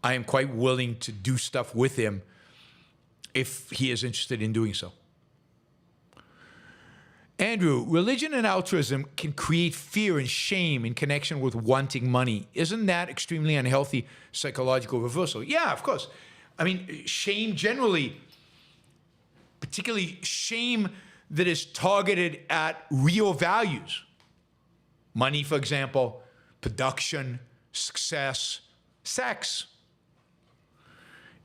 I am quite willing to do stuff with him if he is interested in doing so. Andrew, religion and altruism can create fear and shame in connection with wanting money. Isn't that extremely unhealthy psychological reversal? Yeah, of course. I mean, shame generally, particularly shame that is targeted at real values. Money, for example, production, success, sex,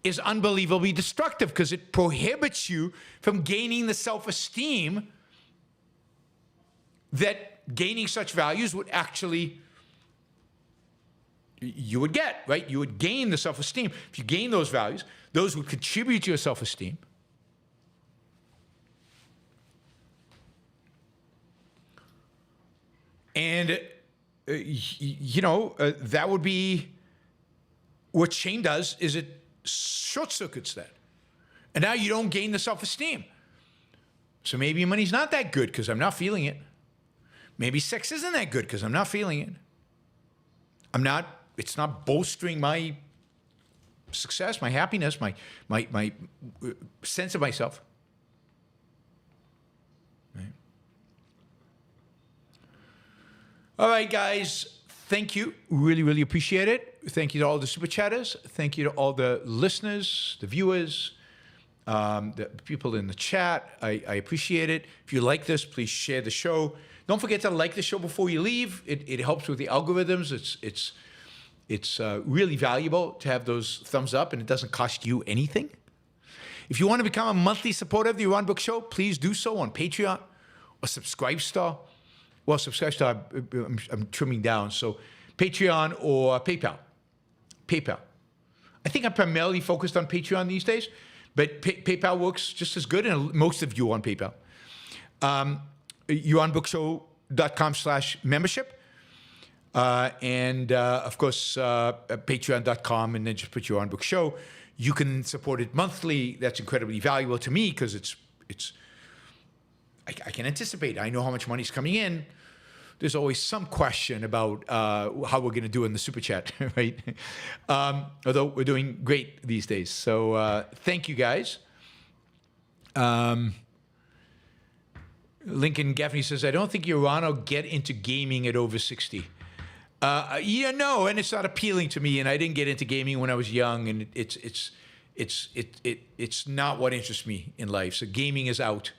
is unbelievably destructive because it prohibits you from gaining the self-esteem that gaining such values would actually, you would get, right? You would gain the self-esteem. If you gain those values, those would contribute to your self-esteem. And, that would be what shame does, is it short circuits that. And now you don't gain the self-esteem. So maybe money's not that good because I'm not feeling it. Maybe sex isn't that good because I'm not feeling it. It's not bolstering my success, my happiness, my sense of myself. Right. All right, guys. Thank you. Really, really appreciate it. Thank you to all the super chatters. Thank you to all the listeners, the viewers, the people in the chat. I appreciate it. If you like this, please share the show. Don't forget to like the show before you leave. It helps with the algorithms. It's really valuable to have those thumbs up, and it doesn't cost you anything. If you want to become a monthly supporter of the Yaron Brook Show, please do so on Patreon or Subscribestar. Well, Subscribestar, I'm trimming down. So Patreon or PayPal. PayPal. I think I'm primarily focused on Patreon these days, but PayPal works just as good, and most of you on PayPal. YaronBrookShow.com/membership. And of course, patreon.com, and then just put Yaron Brook Show. You can support it monthly. That's incredibly valuable to me because I can anticipate. I know how much money's coming in. There's always some question about how we're going to do in the super chat, right? Although we're doing great these days. So thank you, guys. Lincoln Gaffney says, I don't think Yaron will get into gaming at over 60. No, and it's not appealing to me, and I didn't get into gaming when I was young, and it's not what interests me in life. So gaming is out.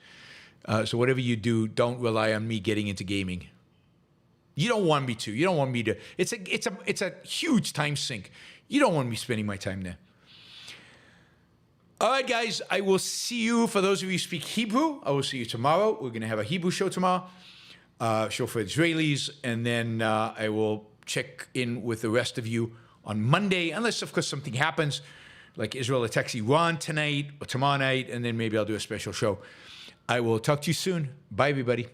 So whatever you do, don't rely on me getting into gaming. You don't want me to. You don't want me to. It's a huge time sink. You don't want me spending my time there. All right, guys, I will see you. For those of you who speak Hebrew, I will see you tomorrow. We're going to have a Hebrew show tomorrow, show for Israelis, and then I will check in with the rest of you on Monday, unless, of course, something happens, like Israel attacks Iran tonight or tomorrow night, and then maybe I'll do a special show. I will talk to you soon. Bye, everybody.